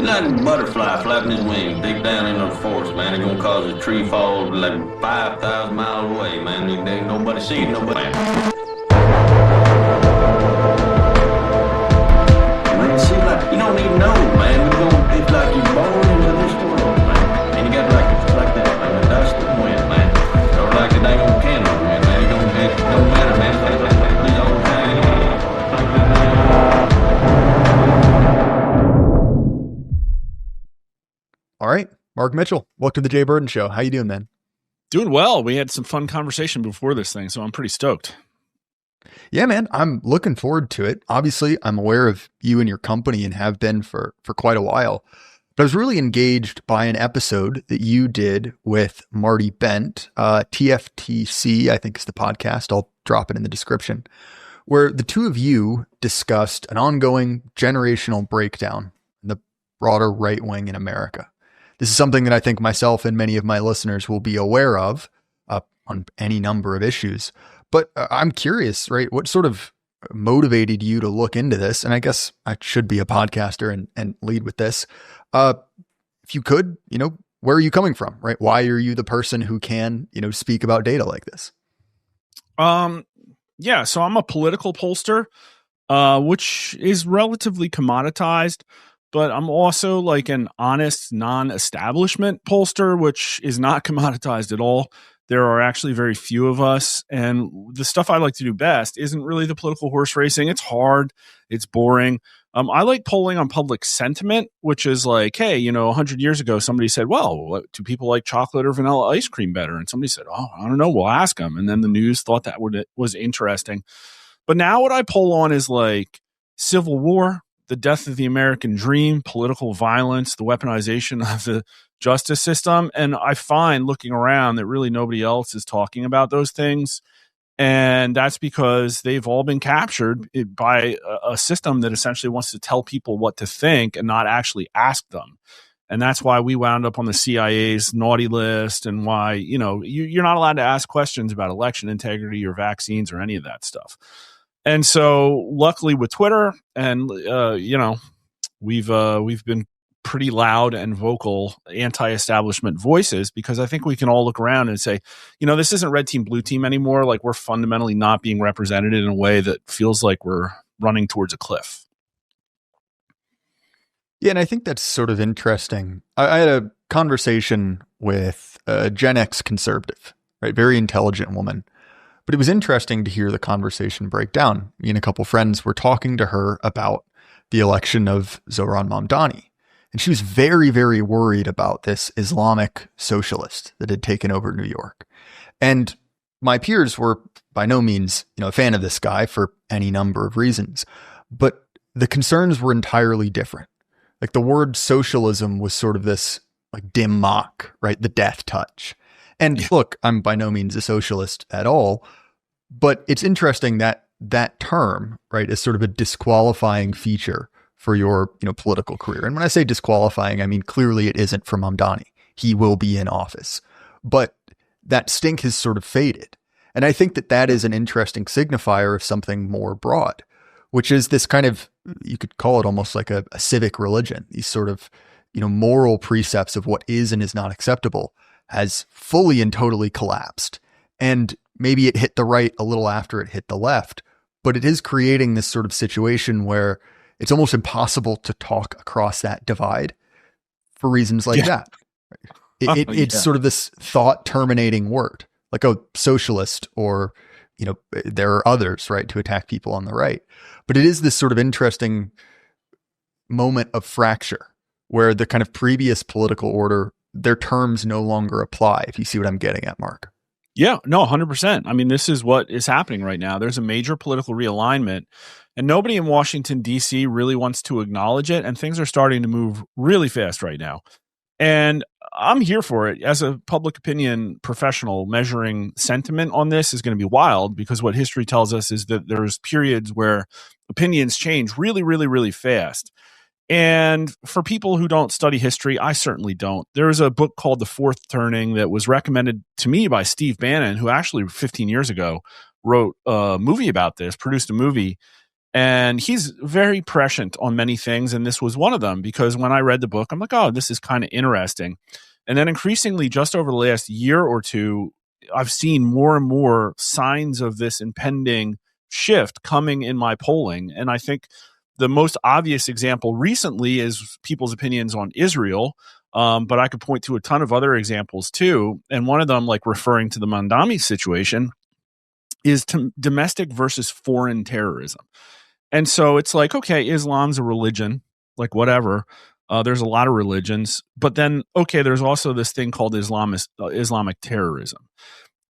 like a butterfly flapping his wings deep down into the forest, man. It's gonna cause a tree fall like 5,000 miles away, man. There ain't nobody seeing nobody. Man, see, like, you don't even know, man. It's like you're born into this world, man. And you got like that, man, the dust and wind, man. Or like the dang old candle, man. It don't matter, man. Please all the time. All right, Mark Mitchell, welcome to the Jay Burden Show. How you doing, man? Doing well. We had some fun conversation before this thing, so I'm pretty stoked. Yeah, man, I'm looking forward to it. Obviously, I'm aware of you and your company and have been for quite a while. But I was really engaged by an episode that you did with Marty Bent, TFTC, I think is the podcast. I'll drop it in the description, where the two of you discussed an ongoing generational breakdown in the broader right wing in America. This is something that I think myself and many of my listeners will be aware of on any number of issues. But I'm curious, right? What sort of motivated you to look into this? And I guess I should be a podcaster and lead with this. If you could, where are you coming from, right? Why are you the person who can, speak about data like this? Yeah, so I'm a political pollster, which is relatively commoditized. But I'm also like an honest, non-establishment pollster, which is not commoditized at all. There are actually very few of us. And the stuff I like to do best isn't really the political horse racing. It's hard. It's boring. I like polling on public sentiment, which is like, hey, 100 years ago, somebody said, well, do people like chocolate or vanilla ice cream better? And somebody said, oh, I don't know. We'll ask them. And then the news thought that was interesting. But now what I poll on is like Civil War, the death of the American dream, political violence, the weaponization of the justice system. And I find looking around that really nobody else is talking about those things. And that's because they've all been captured by a system that essentially wants to tell people what to think and not actually ask them. And that's why we wound up on the CIA's naughty list, and why, you're not allowed to ask questions about election integrity or vaccines or any of that stuff. And so luckily with Twitter and, we've been pretty loud and vocal anti-establishment voices, because I think we can all look around and say, this isn't red team, blue team anymore. Like, we're fundamentally not being represented in a way that feels like we're running towards a cliff. Yeah. And I think that's sort of interesting. I had a conversation with a Gen X conservative, right? Very intelligent woman. But it was interesting to hear the conversation break down. Me and a couple friends were talking to her about the election of Zohran Mamdani. And she was very, very worried about this Islamic socialist that had taken over New York. And my peers were by no means, a fan of this guy for any number of reasons. But the concerns were entirely different. Like, the word socialism was sort of this like dim mock, right? The death touch. And look, I'm by no means a socialist at all, but it's interesting that that term, right, is sort of a disqualifying feature for your, political career. And when I say disqualifying, I mean, clearly it isn't for Mamdani. He will be in office, but that stink has sort of faded. And I think that that is an interesting signifier of something more broad, which is this kind of, you could call it almost like a civic religion, these sort of, moral precepts of what is and is not acceptable has fully and totally collapsed. And maybe it hit the right a little after it hit the left, but it is creating this sort of situation where it's almost impossible to talk across that divide for reasons like that. It's sort of this thought terminating word, like a socialist, or, there are others, right, to attack people on the right. But it is this sort of interesting moment of fracture where the kind of previous political order, their terms no longer apply, if you see what I'm getting at, Mark. Yeah, no, 100%. I mean, this is what is happening right now. There's a major political realignment, and nobody in Washington, D.C. really wants to acknowledge it, and things are starting to move really fast right now. And I'm here for it. As a public opinion professional, measuring sentiment on this is going to be wild, because what history tells us is that there's periods where opinions change really, really, really fast. And for people who don't study history, I certainly don't. There is a book called The Fourth Turning that was recommended to me by Steve Bannon, who actually 15 years ago wrote a movie about this, produced a movie. And he's very prescient on many things. And this was one of them, because when I read the book, I'm like, oh, this is kind of interesting. And then increasingly, just over the last year or two, I've seen more and more signs of this impending shift coming in my polling. And I think the most obvious example recently is people's opinions on Israel. But I could point to a ton of other examples too. And one of them, like referring to the Mamdani situation, is domestic versus foreign terrorism. And so it's like, okay, Islam's a religion, like whatever. There's a lot of religions, but then, okay, there's also this thing called Islamic terrorism.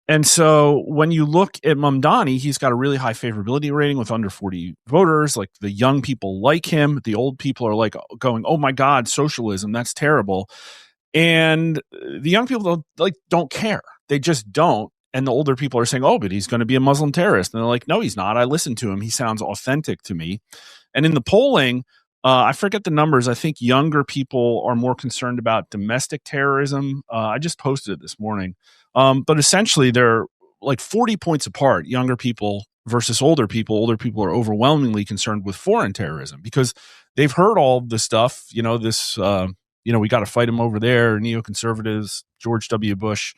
And so when you look at Mamdani, he's got a really high favorability rating with under 40 voters. Like the young people like him. The old people are like going, oh my God, socialism, that's terrible. And the young people don't care. They just don't. And the older people are saying, oh, but he's going to be a Muslim terrorist. And they're like, no, he's not. I listened to him. He sounds authentic to me. And in the polling, I forget the numbers. I think younger people are more concerned about domestic terrorism. I just posted it this morning. But essentially, they're like 40 points apart, younger people versus older people. Older people are overwhelmingly concerned with foreign terrorism because they've heard all the stuff, we got to fight them over there, neoconservatives, George W. Bush,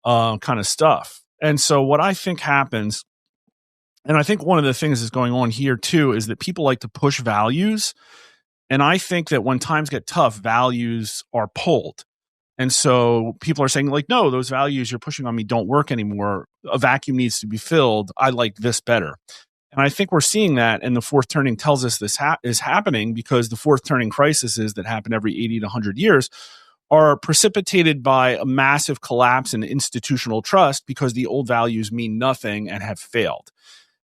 kind of stuff. And so what I think happens, and I think one of the things that's going on here too, is that people like to push values. And I think that when times get tough, values are pulled. And so people are saying like, no, those values you're pushing on me don't work anymore. A vacuum needs to be filled. I like this better. And I think we're seeing that. And the fourth turning tells us this is happening because the fourth turning crises that happen every 80 to 100 years are precipitated by a massive collapse in institutional trust because the old values mean nothing and have failed.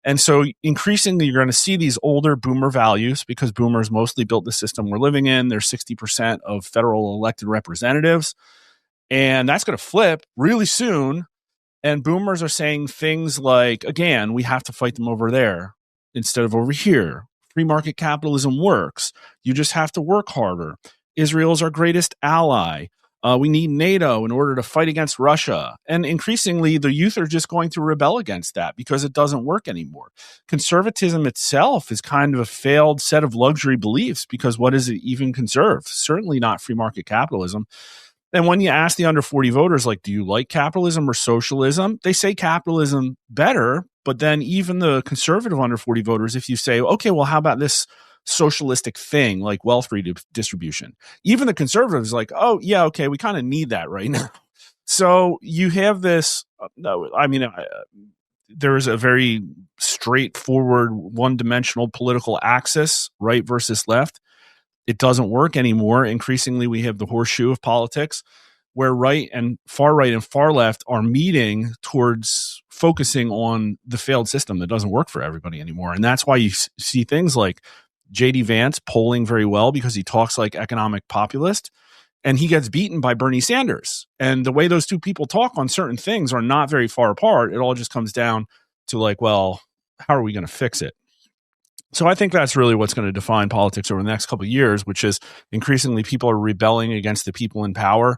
And so increasingly, you're going to see these older boomer values because boomers mostly built the system we're living in. They're 60% of federal elected representatives. And that's going to flip really soon. And boomers are saying things like, again, we have to fight them over there instead of over here. Free market capitalism works. You just have to work harder. Israel's our greatest ally. We need NATO in order to fight against Russia. And increasingly, the youth are just going to rebel against that because it doesn't work anymore. Conservatism itself is kind of a failed set of luxury beliefs because what does it even conserve? Certainly not free market capitalism. And when you ask the under 40 voters, like, do you like capitalism or socialism? They say capitalism better. But then even the conservative under 40 voters, if you say, okay, well, how about this socialistic thing like wealth redistribution? Even the conservatives like, oh yeah, okay, we kind of need that right now. So you have this, there is a very straightforward one-dimensional political axis, right versus left. It doesn't work anymore. Increasingly, we have the horseshoe of politics where right and far left are meeting towards focusing on the failed system that doesn't work for everybody anymore. And that's why you see things like J.D. Vance polling very well because he talks like economic populist, and he gets beaten by Bernie Sanders. And the way those two people talk on certain things are not very far apart. It all just comes down to like, well, how are we going to fix it? So I think that's really what's going to define politics over the next couple of years, which is increasingly people are rebelling against the people in power,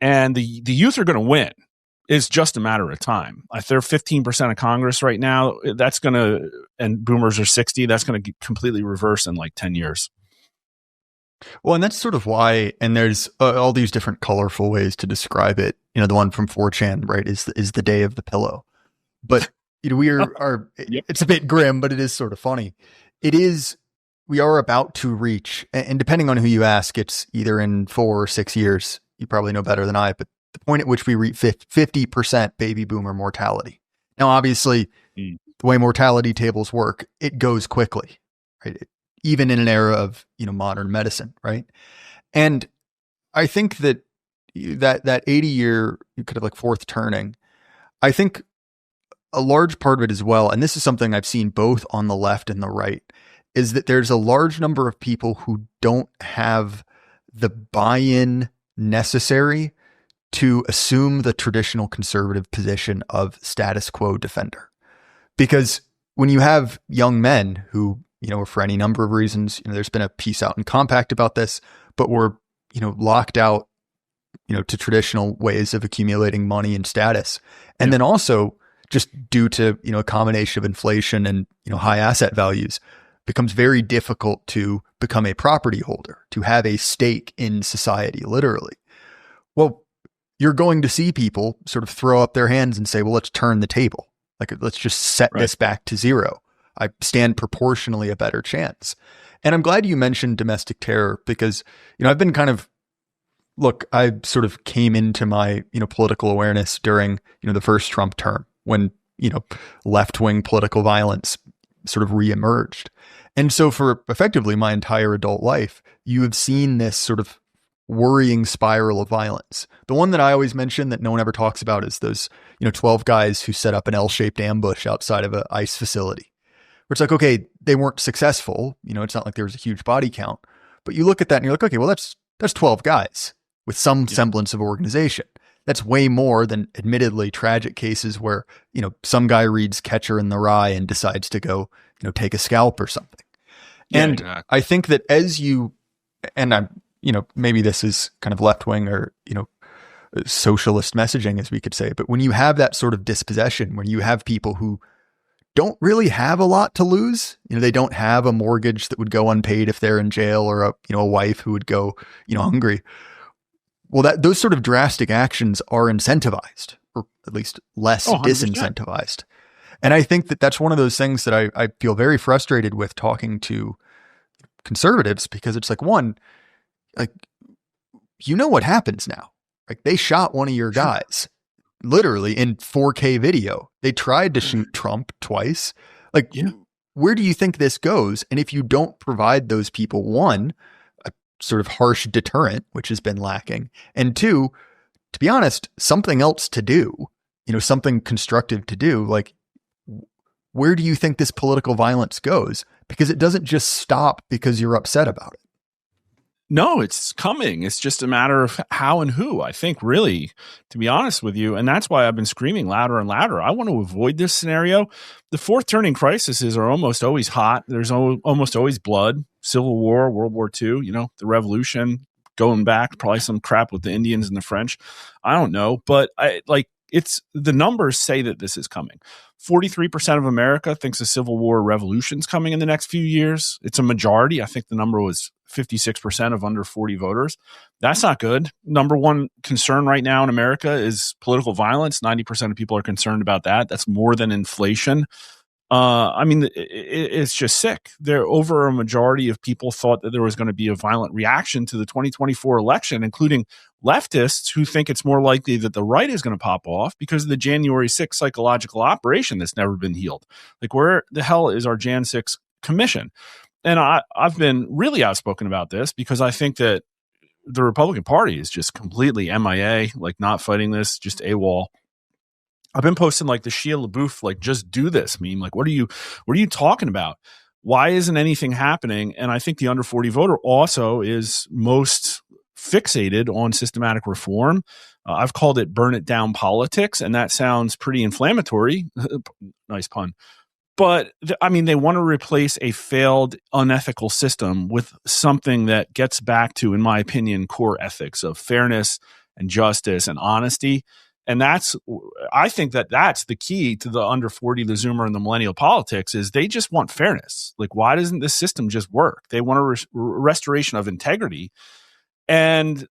and the youth are going to win. It's just a matter of time. If they're 15% of Congress right now, that's going to, and boomers are 60, that's going to completely reverse in like 10 years. Well, and that's sort of why, and there's all these different colorful ways to describe it. The one from 4chan, right, is the day of the pillow. But we are Yep. It's a bit grim, but it is sort of funny. We are about to reach, and depending on who you ask, it's either in 4 or 6 years. You probably know better than I, but the point at which we reach 50% baby boomer mortality. Now, obviously, the way mortality tables work, it goes quickly, right? Even in an era of, modern medicine, right? And I think that 80-year, you could have like fourth turning. I think a large part of it as well, and this is something I've seen both on the left and the right, is that there's a large number of people who don't have the buy-in necessary to assume the traditional conservative position of status quo defender. Because when you have young men who, for any number of reasons, there's been a piece out in Compact about this, but were, locked out, to traditional ways of accumulating money and status. And then also just due to, a combination of inflation and, high asset values, becomes very difficult to become a property holder, to have a stake in society, literally. Well, you're going to see people sort of throw up their hands and say, well, let's turn the table. Like, let's just set this back to zero. I stand proportionally a better chance. And I'm glad you mentioned domestic terror because, I've been kind of, I sort of came into my, political awareness during, the first Trump term when, left-wing political violence sort of reemerged. And so for effectively my entire adult life, you have seen this sort of worrying spiral of violence. The one that I always mention that no one ever talks about is those, 12 guys who set up an L-shaped ambush outside of an ICE facility. Where it's like, okay, they weren't successful. It's not like there was a huge body count, but you look at that and you're like, okay, well, that's 12 guys with some semblance of organization. That's way more than admittedly tragic cases where, some guy reads Catcher in the Rye and decides to go, take a scalp or something. Yeah, and exactly. I think that and I'm, maybe this is kind of left wing or, socialist messaging, as we could say, but when you have that sort of dispossession, when you have people who don't really have a lot to lose, they don't have a mortgage that would go unpaid if they're in jail or a wife who would go, hungry. Well, those sort of drastic actions are incentivized, or at least less 100%. disincentivized. And I think that that's one of those things that I feel very frustrated with talking to conservatives, because it's like, one, like, what happens now? Like, they shot one of your guys literally in 4K video. They tried to shoot Trump twice. Like, where do you think this goes? And if you don't provide those people, one, sort of harsh deterrent, which has been lacking, and two, to be honest, something else to do, something constructive to do, like, where do you think this political violence goes? Because it doesn't just stop because you're upset about it. No, it's coming. It's just a matter of how and who, I think, really, to be honest with you. And that's why I've been screaming louder and louder. I want to avoid this scenario. The fourth turning crises are almost always hot. There's almost always blood, Civil War, World War II, the Revolution, going back, probably some crap with the Indians and the French. I don't know. But it's the numbers say that this is coming. 43% of America thinks a civil war revolution is coming in the next few years. It's a majority. I think the number was 56% of under 40 voters. That's not good. Number one concern right now in America is political violence. 90% of people are concerned about that. That's more than inflation. It's just sick. Over a majority of people thought that there was going to be a violent reaction to the 2024 election, including leftists who think it's more likely that the right is going to pop off because of the January 6th psychological operation that's never been healed. Like, where the hell is our Jan 6 commission? And I've been really outspoken about this because I think that the Republican Party is just completely MIA, like not fighting this, just AWOL. I've been posting like the Shia LaBeouf, like, just do this meme. Like, what are you talking about? Why isn't anything happening? And I think the under 40 voter also is most fixated on systematic reform. I've called it burn it down politics, and that sounds pretty inflammatory. Nice pun. But they want to replace a failed, unethical system with something that gets back to, in my opinion, core ethics of fairness and justice and honesty. And I think that's the key to the under 40, the Zoomer, and the millennial politics is they just want fairness. Like, why doesn't this system just work? They want a restoration of integrity. And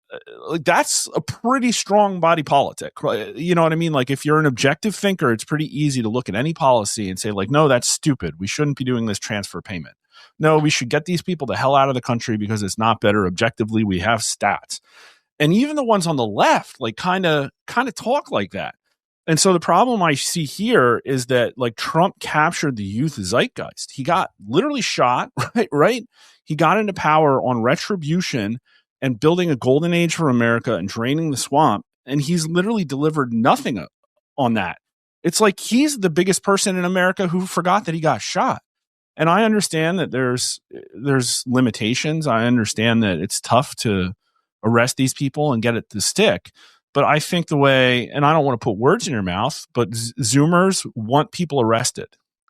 that's a pretty strong body politic. You know what I mean? Like, if you're an objective thinker, it's pretty easy to look at any policy and say, like, no, that's stupid. We shouldn't be doing this transfer payment. No, we should get these people the hell out of the country because it's not better objectively. We have stats. And even the ones on the left, like, kind of talk like that. And so the problem I see here is that, like, Trump captured the youth zeitgeist. He got literally shot, right? He got into power on retribution and building a golden age for America and draining the swamp. And he's literally delivered nothing on that. It's like he's the biggest person in America who forgot that he got shot. And I understand that there's limitations. I understand that it's tough to arrest these people and get it to stick. But I think the way, and I don't want to put words in your mouth, but Zoomers want people arrested.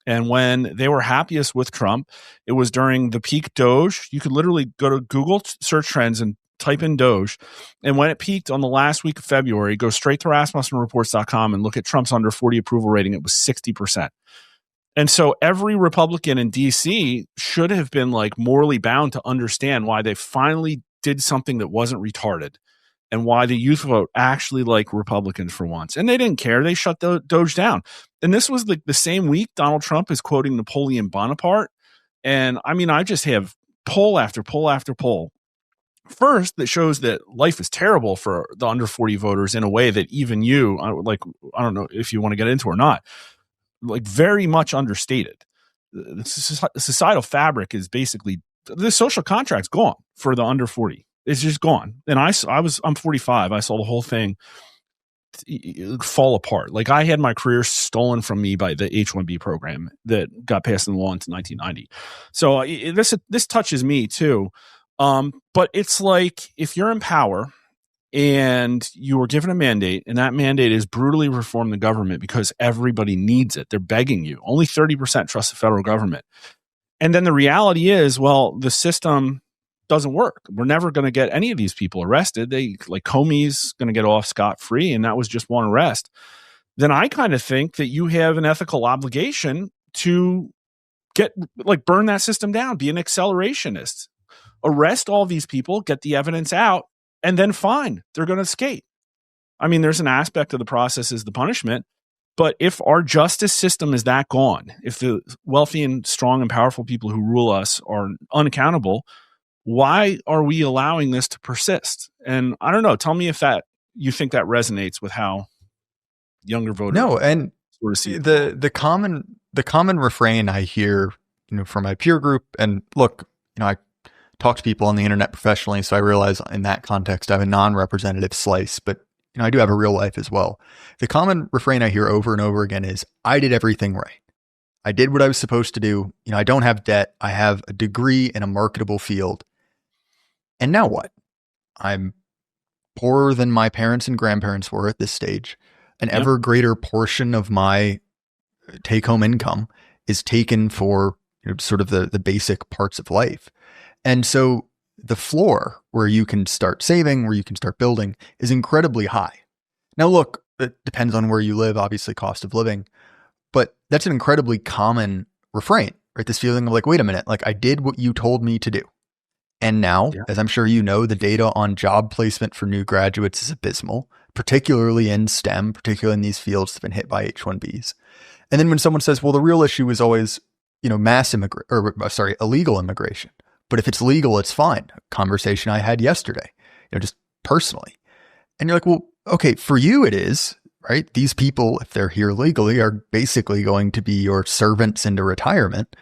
And when they were happiest with Trump, it was during the peak Doge. You could literally go to Google search trends and type in Doge. And when it peaked on the last week of February, go straight to RasmussenReports.com and look at Trump's under 40 approval rating. It was 60%. And so every Republican in DC should have been like morally bound to understand why they finally did something that wasn't retarded and why the youth vote actually like Republicans for once. And they didn't care. They shut the Doge down. And this was the same week Donald Trump is quoting Napoleon Bonaparte. And I mean, I just have poll after poll after poll. First, that shows that life is terrible for the under 40 voters in a way that even you, like, I don't know if you want to get into or not, like very much understated. The societal fabric is basically, the social contract's gone for the under 40. It's just gone. And I'm 45. I saw the whole thing fall apart. Like I had my career stolen from me by the H-1B program that got passed in the law in 1990. So this touches me too. But it's like if you're in power and you were given a mandate and that mandate is brutally reform the government because everybody needs it. They're begging you. Only 30% trust the federal government. And then the reality is, well, the system doesn't work. We're never going to get any of these people arrested. Like Comey's going to get off scot-free, and that was just one arrest. Then I kind of think that you have an ethical obligation to burn that system down, be an accelerationist, arrest all these people, get the evidence out, and then fine, they're going to skate. I mean, there's an aspect of the process is the punishment, but if our justice system is that gone, if the wealthy and strong and powerful people who rule us are unaccountable, why are we allowing this to persist? And I don't know. Tell me if you think that resonates with how younger voters. No, and sort of see the common refrain I hear, from my peer group, and look, I talk to people on the internet professionally, so I realize in that context I have a non-representative slice, but I do have a real life as well. The common refrain I hear over and over again is, I did everything right. I did what I was supposed to do. I don't have debt. I have a degree in a marketable field. And now what? I'm poorer than my parents and grandparents were at this stage. An ever greater portion of my take-home income is taken for sort of the basic parts of life. And so the floor where you can start saving, where you can start building, is incredibly high. Now, look, it depends on where you live, obviously cost of living, but that's an incredibly common refrain, right? This feeling of like, wait a minute, like I did what you told me to do. And now, as I'm sure you know, the data on job placement for new graduates is abysmal, particularly in STEM, particularly in these fields that have been hit by H-1Bs. And then when someone says, well, the real issue is always, illegal immigration. But if it's legal, it's fine. A conversation I had yesterday, just personally. And you're like, well, okay, for you it is, right? These people, if they're here legally, are basically going to be your servants into retirement.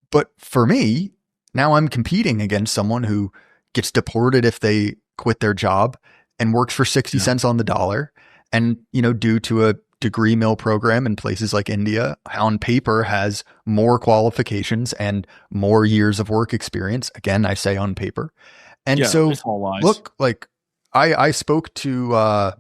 But for me, now I'm competing against someone who gets deported if they quit their job and works for 60 cents on the dollar. And, due to a degree mill program in places like India, on paper has more qualifications and more years of work experience. Again, I say on paper. And so look, like I spoke to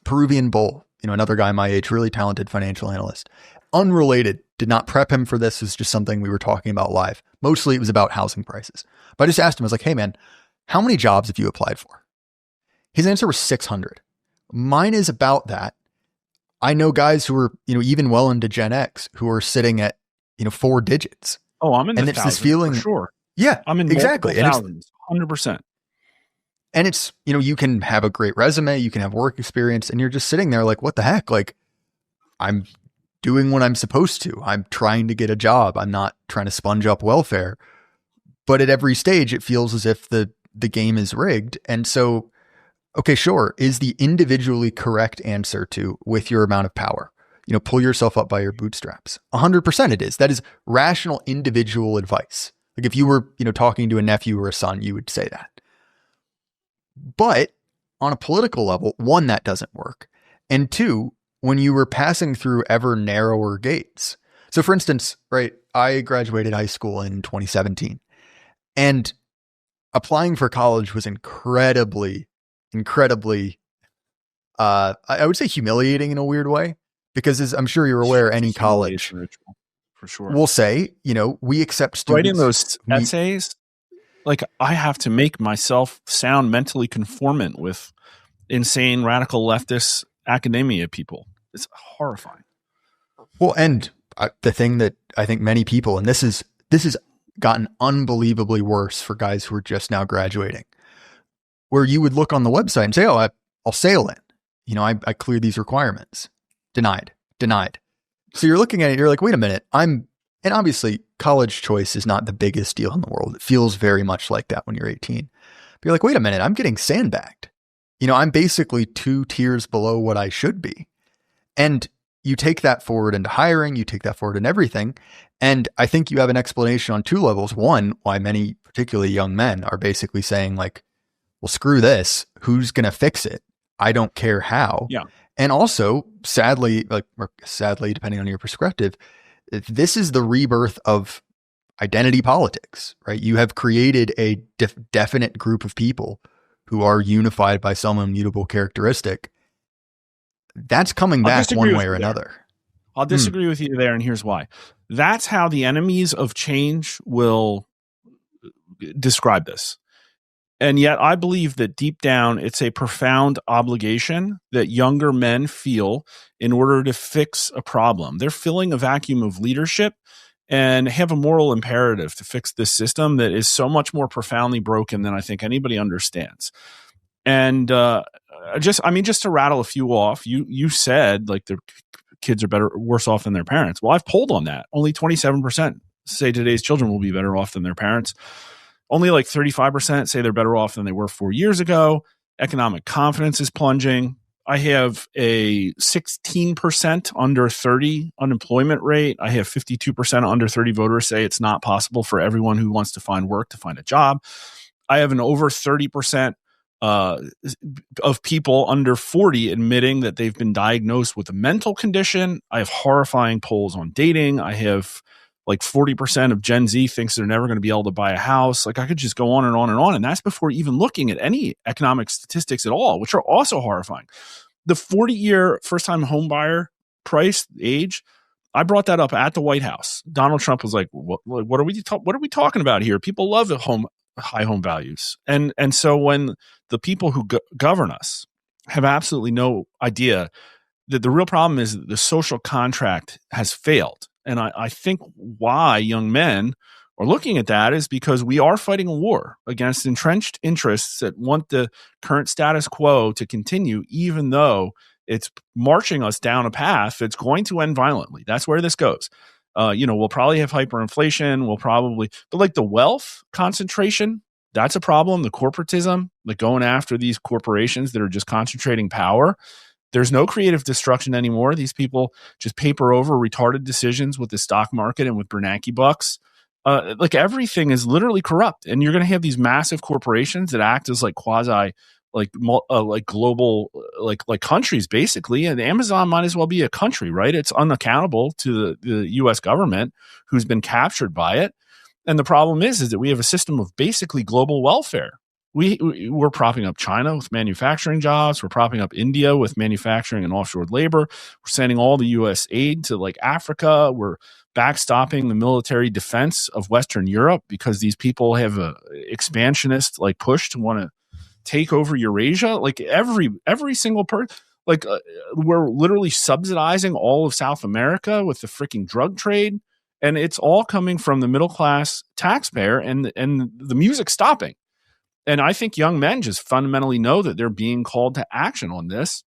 Peruvian Bull, another guy my age, really talented financial analyst, unrelated, did not prep him for this. It was just something we were talking about live. Mostly it was about housing prices. But I just asked him, I was like, hey man, how many jobs have you applied for? His answer was 600. Mine is about that. I know guys who are, even well into Gen X who are sitting at, 4 digits. Oh, I'm in the and it's this feeling, for sure. Yeah, I'm in exactly. Thousands, 100%. And it's, you can have a great resume, you can have work experience, and you're just sitting there like, what the heck? Like, I'm doing what I'm supposed to. I'm trying to get a job. I'm not trying to sponge up welfare. But at every stage, it feels as if the game is rigged. And so, okay, sure. Is the individually correct answer to, with your amount of power, pull yourself up by your bootstraps? 100% it is. That is rational individual advice. Like if you were, talking to a nephew or a son, you would say that. But on a political level, one, that doesn't work. And two, when you were passing through ever narrower gates. So for instance, right, I graduated high school in 2017 and applying for college was incredibly, I would say humiliating in a weird way, because as I'm sure you're aware, any college for sure will say, we accept students. Writing those essays, like I have to make myself sound mentally conformant with insane radical leftist academia people. It's horrifying. Well, and the thing that I think many people, and this has gotten unbelievably worse for guys who are just now graduating, where you would look on the website and say, oh, I'll sail in. You know, I clear these requirements. Denied. So you're looking at it, you're like, wait a minute, and obviously college choice is not the biggest deal in the world. It feels very much like that when you're 18. But you're like, wait a minute, I'm getting sandbagged. You know, I'm basically 2 tiers below what I should be. And you take that forward into hiring, you take that forward in everything. And I think you have an explanation on 2 levels. One, why many, particularly young men, are basically saying like, well, screw this. Who's going to fix it? I don't care how. Yeah. And also, sadly, depending on your perspective, this is the rebirth of identity politics, right? You have created a definite group of people who are unified by some immutable characteristic. That's coming back one way or another. I'll disagree with you there, and here's why. That's how the enemies of change will describe this. And yet I believe that deep down, it's a profound obligation that younger men feel in order to fix a problem. They're filling a vacuum of leadership and have a moral imperative to fix this system that is so much more profoundly broken than I think anybody understands. And just to rattle a few off, you said like the kids are worse off than their parents. Well, I've polled on that. Only 27% say today's children will be better off than their parents. Only like 35% say they're better off than they were 4 years ago. Economic confidence is plunging. I have a 16% under 30 unemployment rate. I have 52% under 30 voters say it's not possible for everyone who wants to find work to find a job. I have an over 30% of people under 40 admitting that they've been diagnosed with a mental condition. I have horrifying polls on dating. I have like 40% of Gen Z thinks they're never going to be able to buy a house. Like I could just go on and on and on. And that's before even looking at any economic statistics at all, which are also horrifying. The 40-year first-time home buyer price age, I brought that up at the White House. Donald Trump was like, what are we talking about here? People love high home values. And so when the people who govern us have absolutely no idea that the real problem is that the social contract has failed. And I think why young men are looking at that is because we are fighting a war against entrenched interests that want the current status quo to continue, even though it's marching us down a path that's going to end violently. That's where this goes. We'll probably have hyperinflation. But like the wealth concentration, that's a problem. The corporatism, like going after these corporations that are just concentrating power. There's no creative destruction anymore. These people just paper over retarded decisions with the stock market and with Bernanke bucks. Like everything is literally corrupt, and you're going to have these massive corporations that act as like quasi, like global, like countries basically. And Amazon might as well be a country, right? It's unaccountable to the U.S. government who's been captured by it. And the problem is that we have a system of basically global welfare. We're propping up China with manufacturing jobs. We're propping up India with manufacturing and offshore labor. We're sending all the U.S. aid to like Africa. We're backstopping the military defense of Western Europe because these people have a expansionist like push to want to take over Eurasia. Like every single person, we're literally subsidizing all of South America with the freaking drug trade. And it's all coming from the middle class taxpayer and the music's stopping. And I think young men just fundamentally know that they're being called to action on this.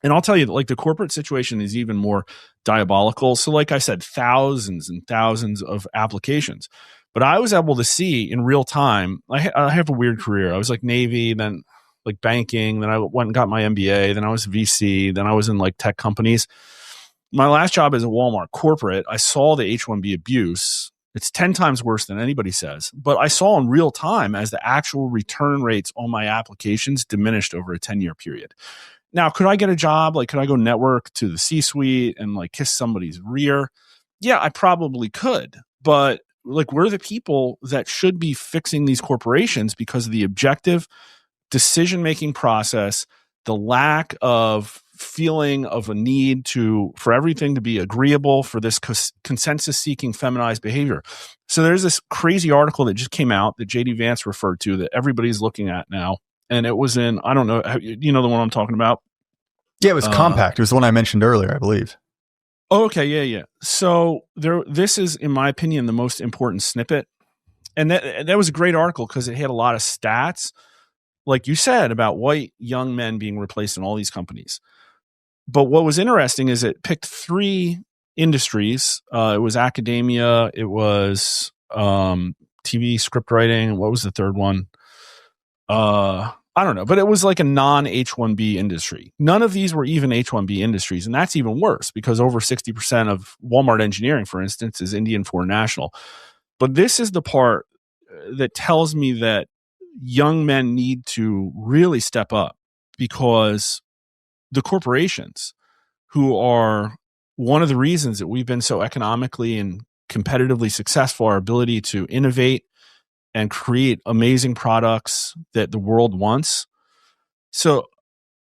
And I'll tell you that like the corporate situation is even more diabolical. So like I said, thousands and thousands of applications. But I was able to see in real time, I have a weird career. I was like Navy, then like banking, then I went and got my MBA, then I was VC, then I was in like tech companies. My last job as a Walmart corporate, I saw the H-1B abuse. It's 10 times worse than anybody says. But I saw in real time as the actual return rates on my applications diminished over a 10-year period. Now, could I get a job? Like, could I go network to the C-suite and like kiss somebody's rear? Yeah, I probably could. But like, we're the people that should be fixing these corporations because of the objective decision-making process, the lack of feeling of a need for everything to be agreeable, for this consensus-seeking feminized behavior. So there's this crazy article that just came out that JD Vance referred to that everybody's looking at now. And it was in, I don't know, you know the one I'm talking about? Yeah, it was Compact. It was the one I mentioned earlier, I believe. Okay, yeah. So this is, in my opinion, the most important snippet, and that was a great article because it had a lot of stats, like you said, about white young men being replaced in all these companies. But what was interesting is it picked 3 industries. It was academia, it was TV script writing. What was the third one? I don't know, but it was like a non H-1B industry. None of these were even H-1B industries. And that's even worse because over 60% of Walmart engineering, for instance, is Indian foreign national. But this is the part that tells me that young men need to really step up, because the corporations, who are one of the reasons that we've been so economically and competitively successful, our ability to innovate and create amazing products that the world wants. So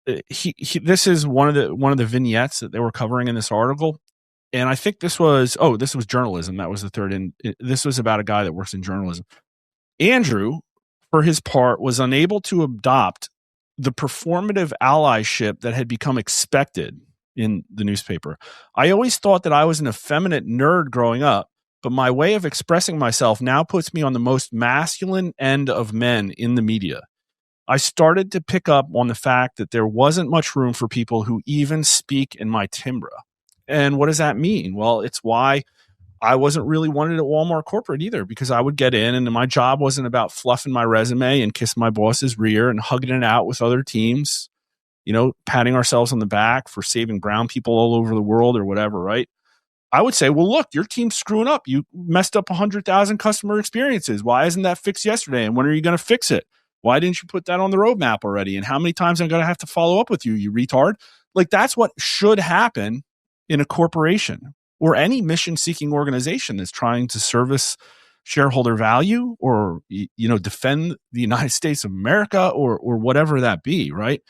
this is one of the vignettes that they were covering in this article. And I think this was journalism. That was the third. And this was about a guy that works in journalism. Andrew, for his part, was unable to adopt the performative allyship that had become expected in the newspaper. I always thought that I was an effeminate nerd growing up, but my way of expressing myself now puts me on the most masculine end of men in the media. I started to pick up on the fact that there wasn't much room for people who even speak in my timbre. And what does that mean? Well, it's why I wasn't really wanted at Walmart corporate either, because I would get in and my job wasn't about fluffing my resume and kissing my boss's rear and hugging it out with other teams, patting ourselves on the back for saving brown people all over the world or whatever, right? I would say, well, look, your team's screwing up. You messed up 100,000 customer experiences. Why isn't that fixed yesterday? And when are you going to fix it? Why didn't you put that on the roadmap already? And how many times am I going to have to follow up with you, you retard? Like, that's what should happen in a corporation or any mission-seeking organization that's trying to service shareholder value or, defend the United States of America or whatever that be, right?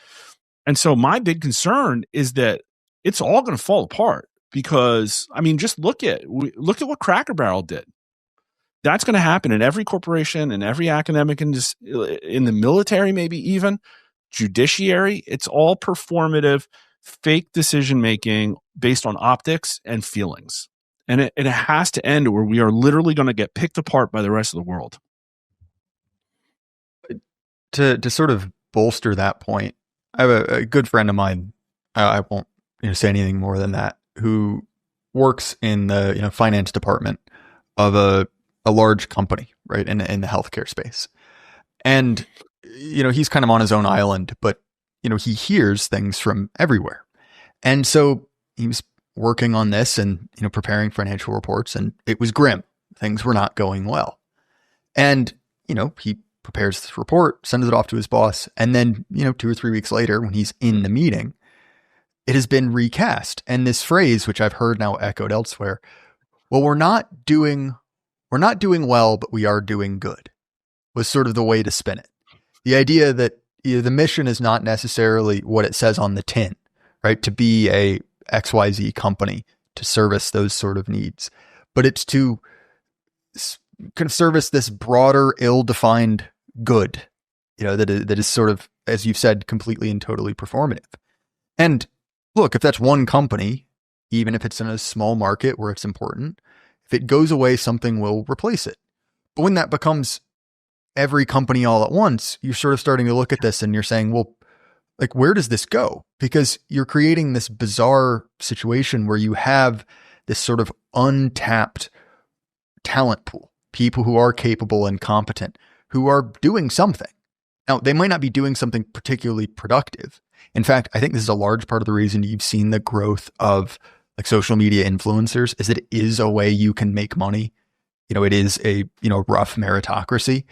And so my big concern is that it's all going to fall apart. Because, just look at what Cracker Barrel did. That's going to happen in every corporation, in every academic, in the military, maybe even judiciary. It's all performative, fake decision-making based on optics and feelings. And it has to end where we are literally going to get picked apart by the rest of the world. To sort of bolster that point, I have a good friend of mine. I won't say anything more than that, who works in the finance department of a large company, right, in the healthcare space. And he's kind of on his own island, but he hears things from everywhere. And so he was working on this and preparing financial reports, and it was grim. Things were not going well. And he prepares this report, sends it off to his boss, and then 2 or 3 weeks later, when he's in the meeting, it has been recast. And this phrase, which I've heard now echoed elsewhere, well, we're not doing well, but we are doing good, was sort of the way to spin it. The idea that the mission is not necessarily what it says on the tin, right? To be a XYZ company to service those sort of needs, but it's to kind of service this broader, ill-defined good, that is sort of, as you've said, completely and totally performative. And look, if that's one company, even if it's in a small market where it's important, if it goes away, something will replace it. But when that becomes every company all at once, you're sort of starting to look at this and you're saying, well, like, where does this go? Because you're creating this bizarre situation where you have this sort of untapped talent pool, people who are capable and competent, who are doing something. Now, they might not be doing something particularly productive. In fact, I think this is a large part of the reason you've seen the growth of like social media influencers, is that it is a way you can make money. It is a, rough meritocracy.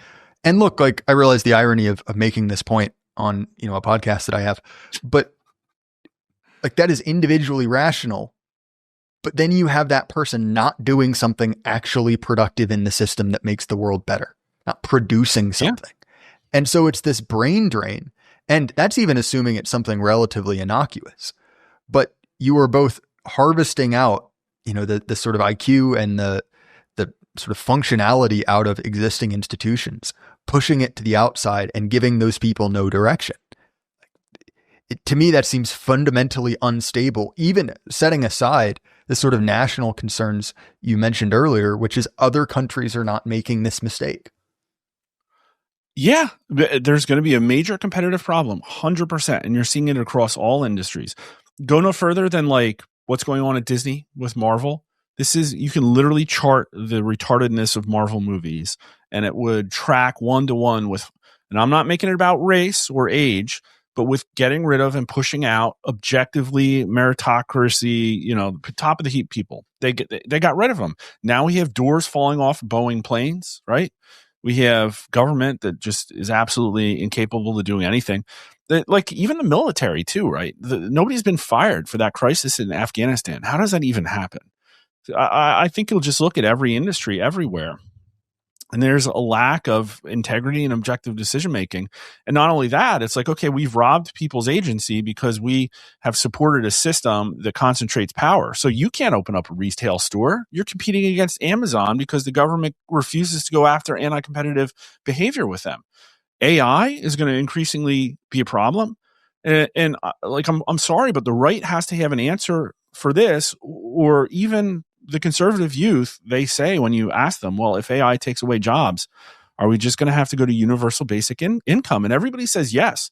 And look, like, I realize the irony of making this point on, a podcast that I have, but like, that is individually rational. But then you have that person not doing something actually productive in the system that makes the world better, not producing something. Yeah. And so it's this brain drain. And that's even assuming it's something relatively innocuous. But you are both harvesting out, the sort of IQ and the sort of functionality out of existing institutions, pushing it to the outside and giving those people no direction. To me, that seems fundamentally unstable, even setting aside the sort of national concerns you mentioned earlier, which is other countries are not making this mistake. Yeah, there's going to be a major competitive problem, 100%. And you're seeing it across all industries. Go no further than like what's going on at Disney with Marvel. You can literally chart the retardedness of Marvel movies, and it would track 1-to-1 with, and I'm not making it about race or age, but with getting rid of and pushing out objectively meritocracy, top of the heap people. They got rid of them. Now we have doors falling off Boeing planes, right? We have government that just is absolutely incapable of doing anything. Like even the military too, right? Nobody's been fired for that crisis in Afghanistan. How does that even happen? I think you'll just look at every industry everywhere, and there's a lack of integrity and objective decision making. And not only that, it's like, okay, we've robbed people's agency because we have supported a system that concentrates power. So you can't open up a retail store. You're competing against Amazon because the government refuses to go after anti-competitive behavior with them. AI is going to increasingly be a problem. And I'm sorry, but the right has to have an answer for this, or even the conservative youth, they say when you ask them, well, if AI takes away jobs, are we just going to have to go to universal basic income? And everybody says yes.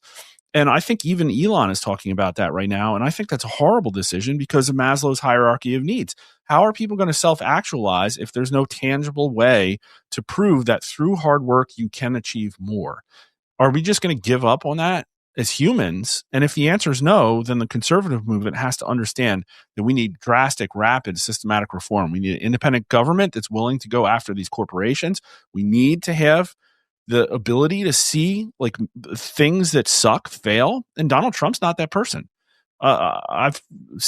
And I think even Elon is talking about that right now. And I think that's a horrible decision because of Maslow's hierarchy of needs. How are people going to self-actualize if there's no tangible way to prove that through hard work you can achieve more? Are we just going to give up on that as humans? And if the answer is no, then the conservative movement has to understand that we need drastic, rapid, systematic reform. We need an independent government that's willing to go after these corporations. We need to have the ability to see like things that suck fail. And Donald Trump's not that person. I've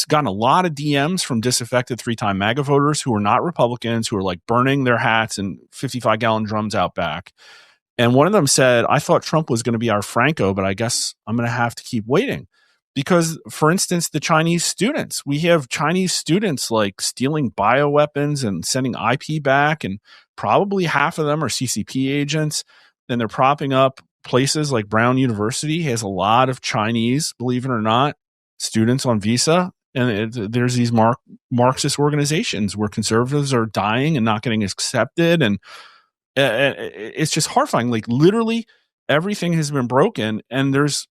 gotten a lot of DMs from disaffected 3-time MAGA voters who are not Republicans, who are like burning their hats and 55-gallon drums out back. And one of them said, I thought Trump was going to be our Franco, but I guess I'm going to have to keep waiting. Because, for instance, the Chinese students, we have Chinese students like stealing bioweapons and sending IP back, and probably half of them are CCP agents. And they're propping up places like Brown University has a lot of Chinese, believe it or not, students on visa. And there's these Marxist organizations where conservatives are dying and not getting accepted. And it's just horrifying. Like literally everything has been broken and there's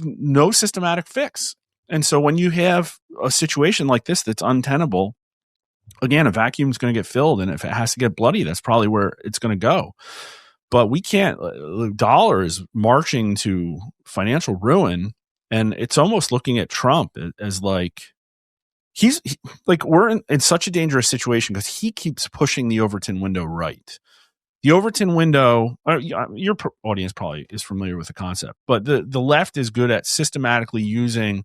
no systematic fix. And so when you have a situation like this that's untenable, again, a vacuum is going to get filled. And if it has to get bloody, that's probably where it's going to go. But we can't, the dollar is marching to financial ruin. And it's almost looking at Trump as like, we're in such a dangerous situation because he keeps pushing the Overton window right. The Overton window, your audience probably is familiar with the concept, but the left is good at systematically using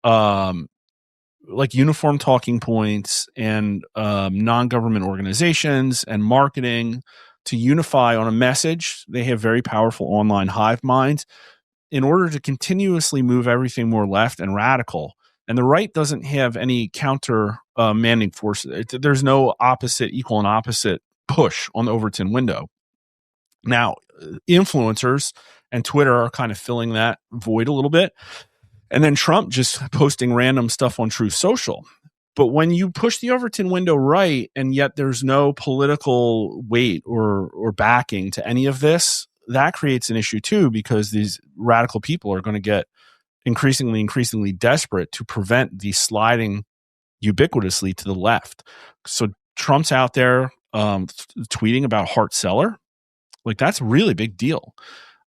like uniform talking points and non-government organizations and marketing to unify on a message. They have very powerful online hive minds in order to continuously move everything more left and radical. And the right doesn't have any counter manding forces. There's no equal and opposite push on the Overton window. Now, influencers and Twitter are kind of filling that void a little bit. And then Trump just posting random stuff on Truth Social. But when you push the Overton window right, and yet there's no political weight or backing to any of this, that creates an issue too, because these radical people are going to get increasingly desperate to prevent the sliding ubiquitously to the left. So Trump's out there tweeting about Hart Celler. Like, that's a really big deal.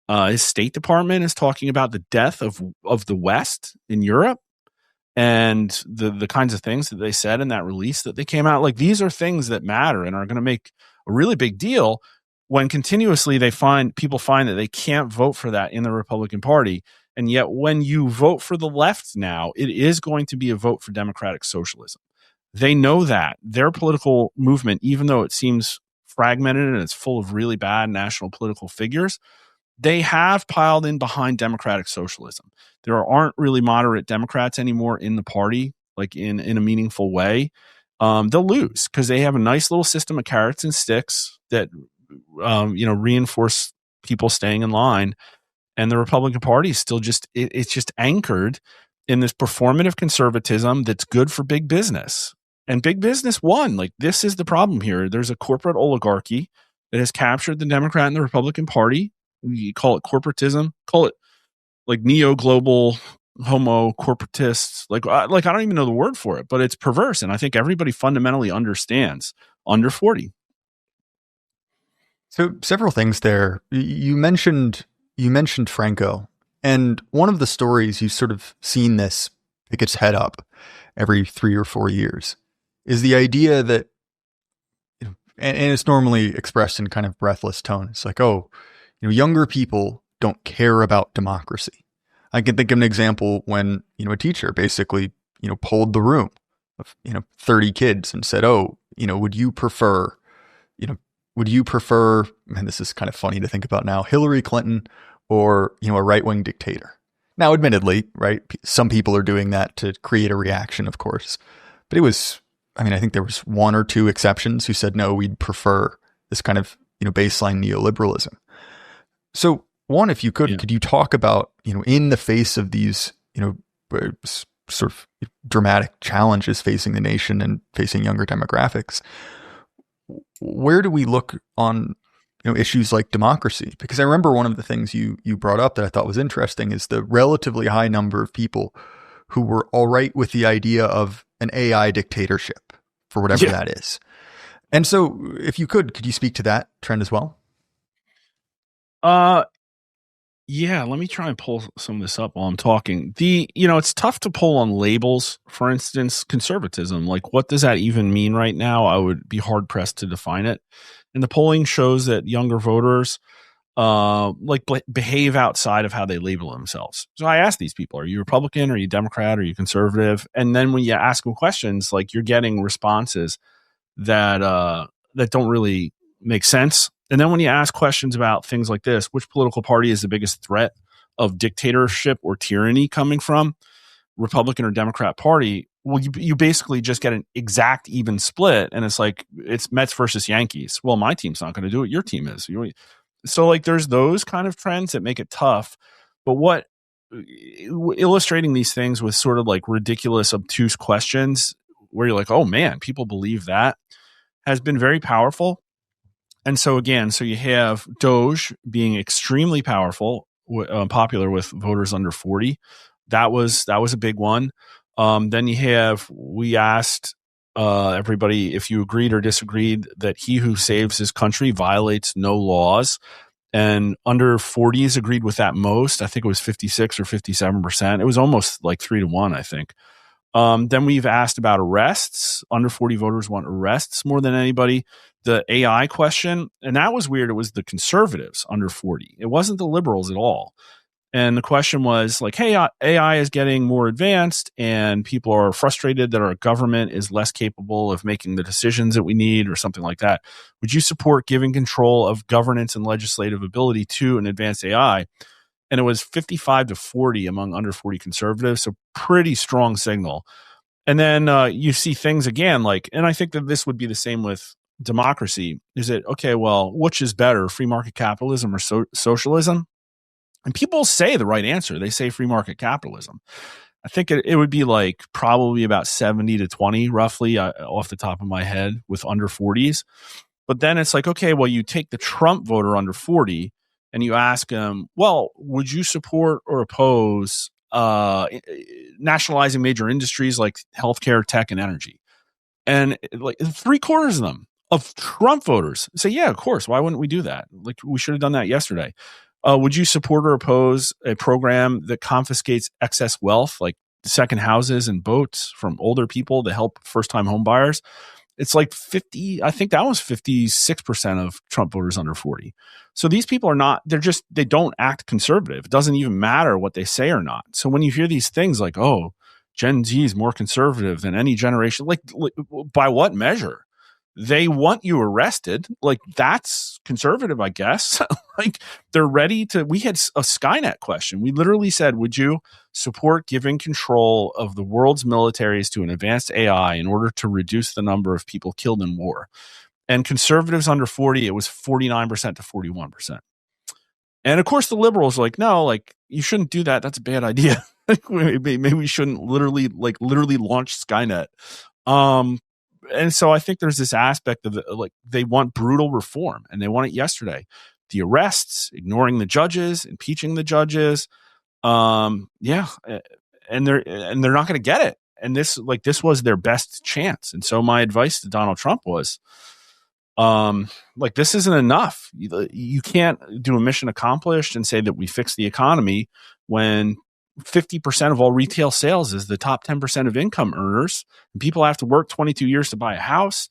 His State Department is talking about the death of the West in Europe and the kinds of things that they said in that release that they came out. Like, these are things that matter and are going to make a really big deal when continuously people find that they can't vote for that in the Republican Party. And yet when you vote for the left now, it is going to be a vote for democratic socialism. They know that their political movement, even though it seems fragmented and it's full of really bad national political figures, they have piled in behind democratic socialism. There aren't really moderate Democrats anymore in the party, like in a meaningful way. They'll lose because they have a nice little system of carrots and sticks that reinforce people staying in line. And the Republican Party is still it's just anchored in this performative conservatism that's good for big business. And big business won. Like, this is the problem here. There's a corporate oligarchy that has captured the Democrat and the Republican Party. You call it corporatism, call it like neo-global homo corporatists. Like I don't even know the word for it, but it's perverse. And I think everybody fundamentally understands under 40. So several things there. You mentioned Franco, and one of the stories you've sort of seen this pick its head up every 3 or 4 years is the idea that, and it's normally expressed in kind of breathless tone. It's like, oh, younger people don't care about democracy. I can think of an example when, a teacher basically, polled the room of, 30 kids and said, oh, would you prefer, and this is kind of funny to think about now, Hillary Clinton or, a right-wing dictator? Now, admittedly, right, some people are doing that to create a reaction, of course, but it was, I think there was 1 or 2 exceptions who said, no, we'd prefer this kind of, baseline neoliberalism. So one, if you could you talk about, in the face of these, sort of dramatic challenges facing the nation and facing younger demographics, where do we look on, issues like democracy? Because I remember one of the things you brought up that I thought was interesting is the relatively high number of people who were all right with the idea of an AI dictatorship, for whatever that is. And so if you could you speak to that trend as well? Yeah, let me try and pull some of this up while I'm talking. It's tough to pull on labels. For instance, conservatism. Like, what does that even mean right now? I would be hard pressed to define it. And the polling shows that younger voters behave outside of how they label themselves. So I asked these people, are you Republican? Are you Democrat? Are you conservative? And then when you ask them questions, like, you're getting responses that don't really make sense. And then when you ask questions about things like this, which political party is the biggest threat of dictatorship or tyranny coming from, Republican or Democrat Party? Well, you basically just get an exact even split. And it's like, it's Mets versus Yankees. Well, my team's not going to do it. Your team is. So like, there's those kind of trends that make it tough. But what illustrating these things with sort of like ridiculous, obtuse questions where you're like, oh man, people believe that, has been very powerful. And so again, you have Doge being extremely powerful, popular with voters under 40. That was a big one. Then we asked everybody if you agreed or disagreed that he who saves his country violates no laws. And under 40s agreed with that most. I think it was 56 or 57%. It was almost like 3-1, I think. Then we've asked about arrests. Under 40 voters want arrests more than anybody. The AI question, and that was weird. It was the conservatives under 40. It wasn't the liberals at all. And the question was like, hey, AI is getting more advanced and people are frustrated that our government is less capable of making the decisions that we need or something like that. Would you support giving control of governance and legislative ability to an advanced AI? And it was 55-40 among under 40 conservatives. So pretty strong signal. And then you see things again, like, and I think that this would be the same with democracy. Is it, okay, well, which is better, free market capitalism or socialism? And people say the right answer. They say free market capitalism. I think it would be like probably about 70-20 roughly off the top of my head with under 40s. But then it's like, okay, well, you take the Trump voter under 40 and you ask them, well, would you support or oppose nationalizing major industries like healthcare, tech, and energy? And like 3/4 of them, of Trump voters, say, yeah, of course. Why wouldn't we do that? Like, we should have done that yesterday. Would you support or oppose a program that confiscates excess wealth, like second houses and boats from older people to help first-time home buyers? It's like 50, I think that was 56% of Trump voters under 40. So these people are not, they don't act conservative. It doesn't even matter what they say or not. So when you hear these things like, oh, Gen Z is more conservative than any generation, like by what measure? They want you arrested. Like, that's conservative, I guess. Like, they're ready to, we had a Skynet question. We literally said, would you support giving control of the world's militaries to an advanced AI in order to reduce the number of people killed in war? And conservatives under 40, it was 49% to 41%. And of course, the liberals are like, no, like, you shouldn't do that. That's a bad idea. maybe we shouldn't literally launch Skynet. And so I think there's this aspect of they want brutal reform and they want it yesterday. The arrests, ignoring the judges, impeaching the judges. And they're not going to get it. And this was their best chance. And so my advice to Donald Trump was, this isn't enough. You can't do a mission accomplished and say that we fixed the economy when 50% of all retail sales is the top 10% of income earners. And people have to work 22 years to buy a house.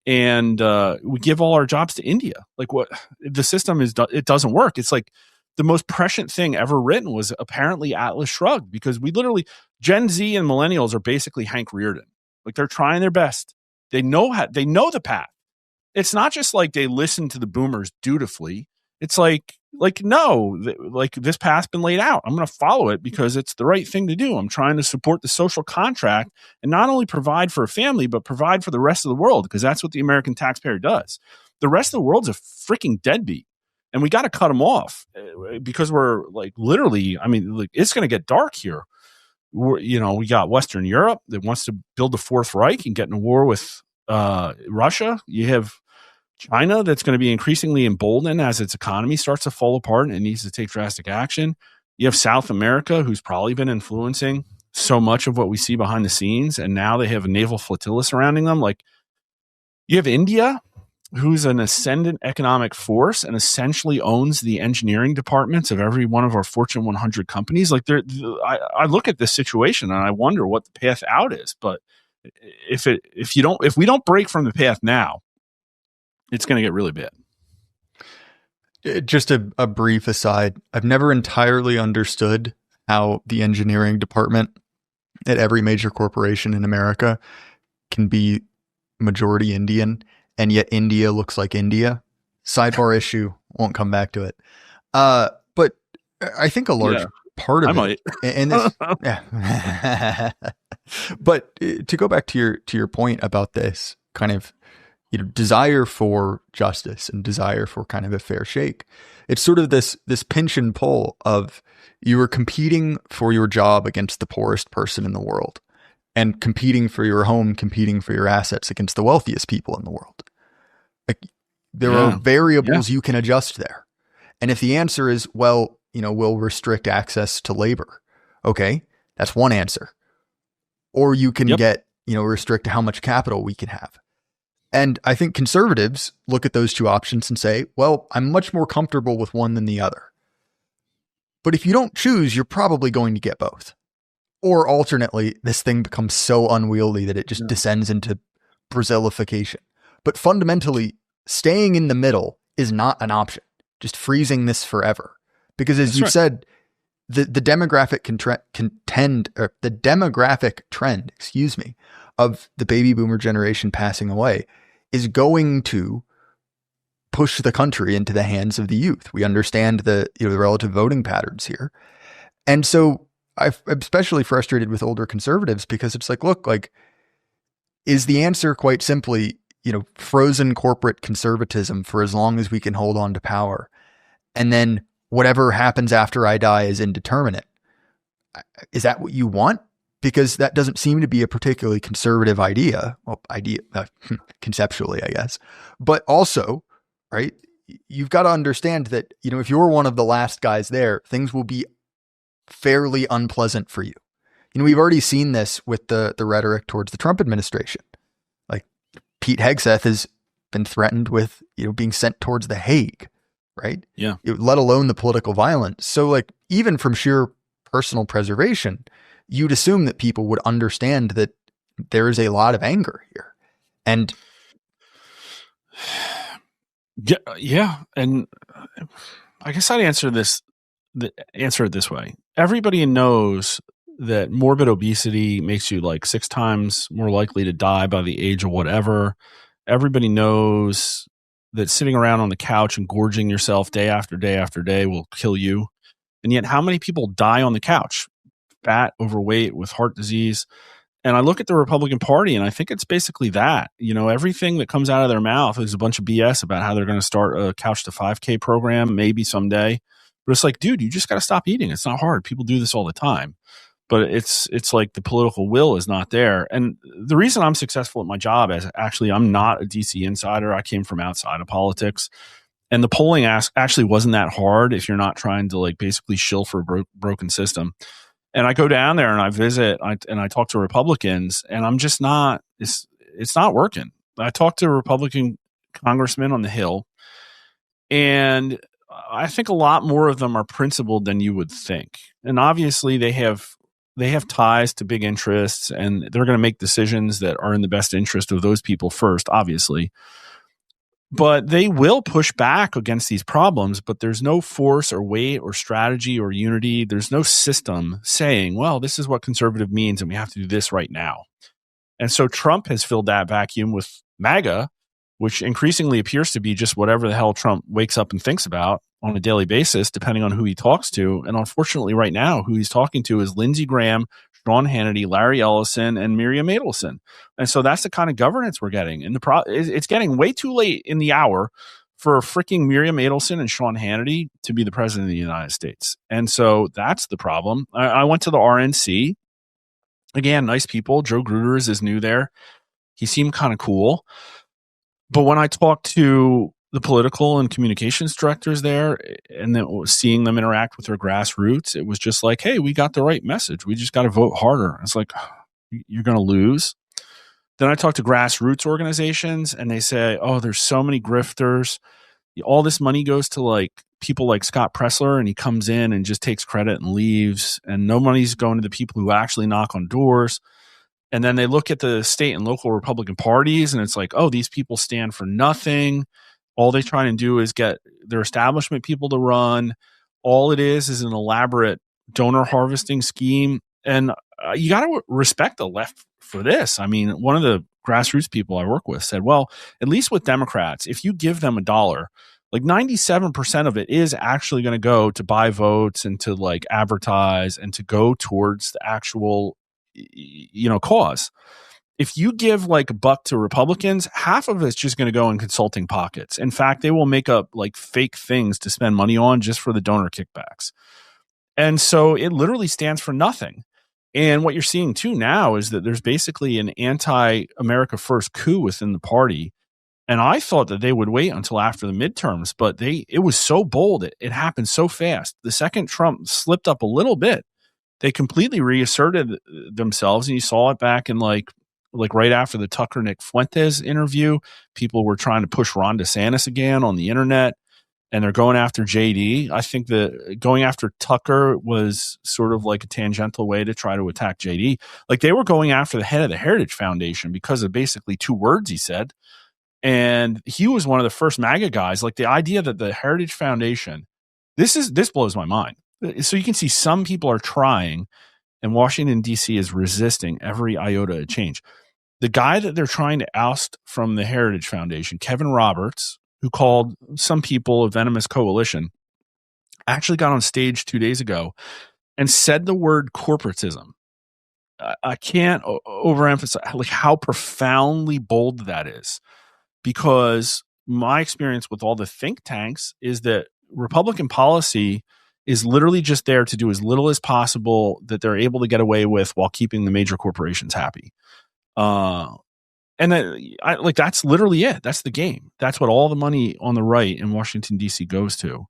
And we give all our jobs to India. What the system is, it doesn't work. It's like the most prescient thing ever written was apparently Atlas Shrugged, because we literally, Gen Z and millennials are basically Hank Rearden. They're trying their best. They know the path. It's not just they listen to the boomers dutifully. It's no, this path's been laid out. I'm going to follow it because it's the right thing to do. I'm trying to support the social contract and not only provide for a family, but provide for the rest of the world, because that's what the American taxpayer does. The rest of the world's a freaking deadbeat, and we got to cut them off because we're literally, it's going to get dark here. We got Western Europe that wants to build the Fourth Reich and get in a war with Russia. You have China that's going to be increasingly emboldened as its economy starts to fall apart and it needs to take drastic action. You have South America, who's probably been influencing so much of what we see behind the scenes, and now they have a naval flotilla surrounding them. You have India, who's an ascendant economic force and essentially owns the engineering departments of every one of our Fortune 100 companies. I look at this situation and I wonder what the path out is. But if we don't break from the path now, it's going to get really bad. Just a brief aside. I've never entirely understood how the engineering department at every major corporation in America can be majority Indian, and yet India looks like India. Sidebar issue. Won't come back to it. But I think a large part of it, and this, yeah. But to go back to your point about this kind of desire for justice and desire for kind of a fair shake, it's sort of this pinch and pull of you are competing for your job against the poorest person in the world, and competing for your home, competing for your assets against the wealthiest people in the world. There are variables you can adjust there. And if the answer is, we'll restrict access to labor. Okay. That's one answer. Or you can get, restrict how much capital we can have. And I think conservatives look at those two options and say, well, I'm much more comfortable with one than the other. But if you don't choose, you're probably going to get both. Or alternately, this thing becomes so unwieldy that it just descends into Brazilification. But fundamentally, staying in the middle is not an option. Just freezing this forever. Because as you said, the demographic trend, of the baby boomer generation passing away is going to push the country into the hands of the youth. We understand the relative voting patterns here. And so I'm especially frustrated with older conservatives because it's is the answer quite simply, frozen corporate conservatism for as long as we can hold on to power, and then whatever happens after I die is indeterminate? Is that what you want? Because that doesn't seem to be a particularly conservative idea. Well, conceptually, I guess. But also, right, you've got to understand that, if you're one of the last guys there, things will be fairly unpleasant for you. We've already seen this with the rhetoric towards the Trump administration. Pete Hegseth has been threatened with, being sent towards The Hague, right? Yeah. Let alone the political violence. So even from sheer personal preservation, you'd assume that people would understand that there is a lot of anger here. And yeah. And I guess I'd answer it this way. Everybody knows that morbid obesity makes you 6 times more likely to die by the age of whatever. Everybody knows that sitting around on the couch and gorging yourself day after day after day will kill you. And yet how many people die on the couch? Fat, overweight, with heart disease. And I look at the Republican Party and I think it's basically that. Everything that comes out of their mouth is a bunch of BS about how they're going to start a Couch to 5K program maybe someday. But it's dude, you just got to stop eating. It's not hard. People do this all the time. but it's like the political will is not there. And the reason I'm successful at my job is actually I'm not a DC insider. I came from outside of politics, and the polling actually wasn't that hard if you're not trying to like basically shill for a broken system. And I go down there and I visit and I talk to Republicans, and I'm just not, it's not working. I talked to a Republican congressman on the Hill, and I think a lot more of them are principled than you would think. And obviously they have ties to big interests, and they're going to make decisions that are in the best interest of those people first, obviously. But they will push back against these problems, but there's no force or weight or strategy or unity. There's no system saying, well, this is what conservative means, and we have to do this right now. And so Trump has filled that vacuum with MAGA, which increasingly appears to be just whatever the hell Trump wakes up and thinks about on a daily basis, depending on who he talks to. And unfortunately, right now, who he's talking to is Lindsey Graham, Sean Hannity, Larry Ellison, and Miriam Adelson. And so that's the kind of governance we're getting. And it's getting way too late in the hour for freaking Miriam Adelson and Sean Hannity to be the president of the United States. And so that's the problem. I went to the RNC. Again, nice people. Joe Gruters is new there. He seemed kind of cool. But when I talked to the political and communications directors there, and then seeing them interact with their grassroots, it was just like, hey, we got the right message. We just got to vote harder. It's like, you're going to lose. Then I talked to grassroots organizations, and they say, oh, there's so many grifters. All this money goes to like people like Scott Pressler, and he comes in and just takes credit and leaves. And no money's going to the people who actually knock on doors. And then they look at the state and local Republican parties, and it's like, oh, these people stand for nothing. All they try and do is get their establishment people to run. All it is an elaborate donor harvesting scheme. And you got to respect the left for this. I mean, one of the grassroots people I work with said, well, at least with Democrats, if you give them $1, like 97% of it is actually going to go to buy votes and to like advertise and to go towards the actual, cause. If you give like $1 to Republicans, half of it's just going to go in consulting pockets. In fact, they will make up like fake things to spend money on just for the donor kickbacks. And so it literally stands for nothing. And what you're seeing too now is that there's basically an anti-America First coup within the party. And I thought that they would wait until after the midterms, but it was so bold. It happened so fast. The second Trump slipped up a little bit, they completely reasserted themselves. And you saw it back in like right after the Tucker Nick Fuentes interview. People were trying to push Ron DeSantis again on the internet, and they're going after JD. I think that going after Tucker was sort of like a tangential way to try to attack JD. Like they were going after the head of the Heritage Foundation because of basically 2 words he said. And he was one of the first MAGA guys. Like the idea that the Heritage Foundation, this blows my mind. So you can see some people are trying, and Washington, D.C. is resisting every iota of change. The guy that they're trying to oust from the Heritage Foundation, Kevin Roberts, who called some people a venomous coalition, actually got on stage 2 days ago and said the word corporatism. I can't overemphasize like how profoundly bold that is, because my experience with all the think tanks is that Republican policy is literally just there to do as little as possible that they're able to get away with while keeping the major corporations happy. And that's literally it. That's the game. That's what all the money on the right in Washington, D.C. goes to.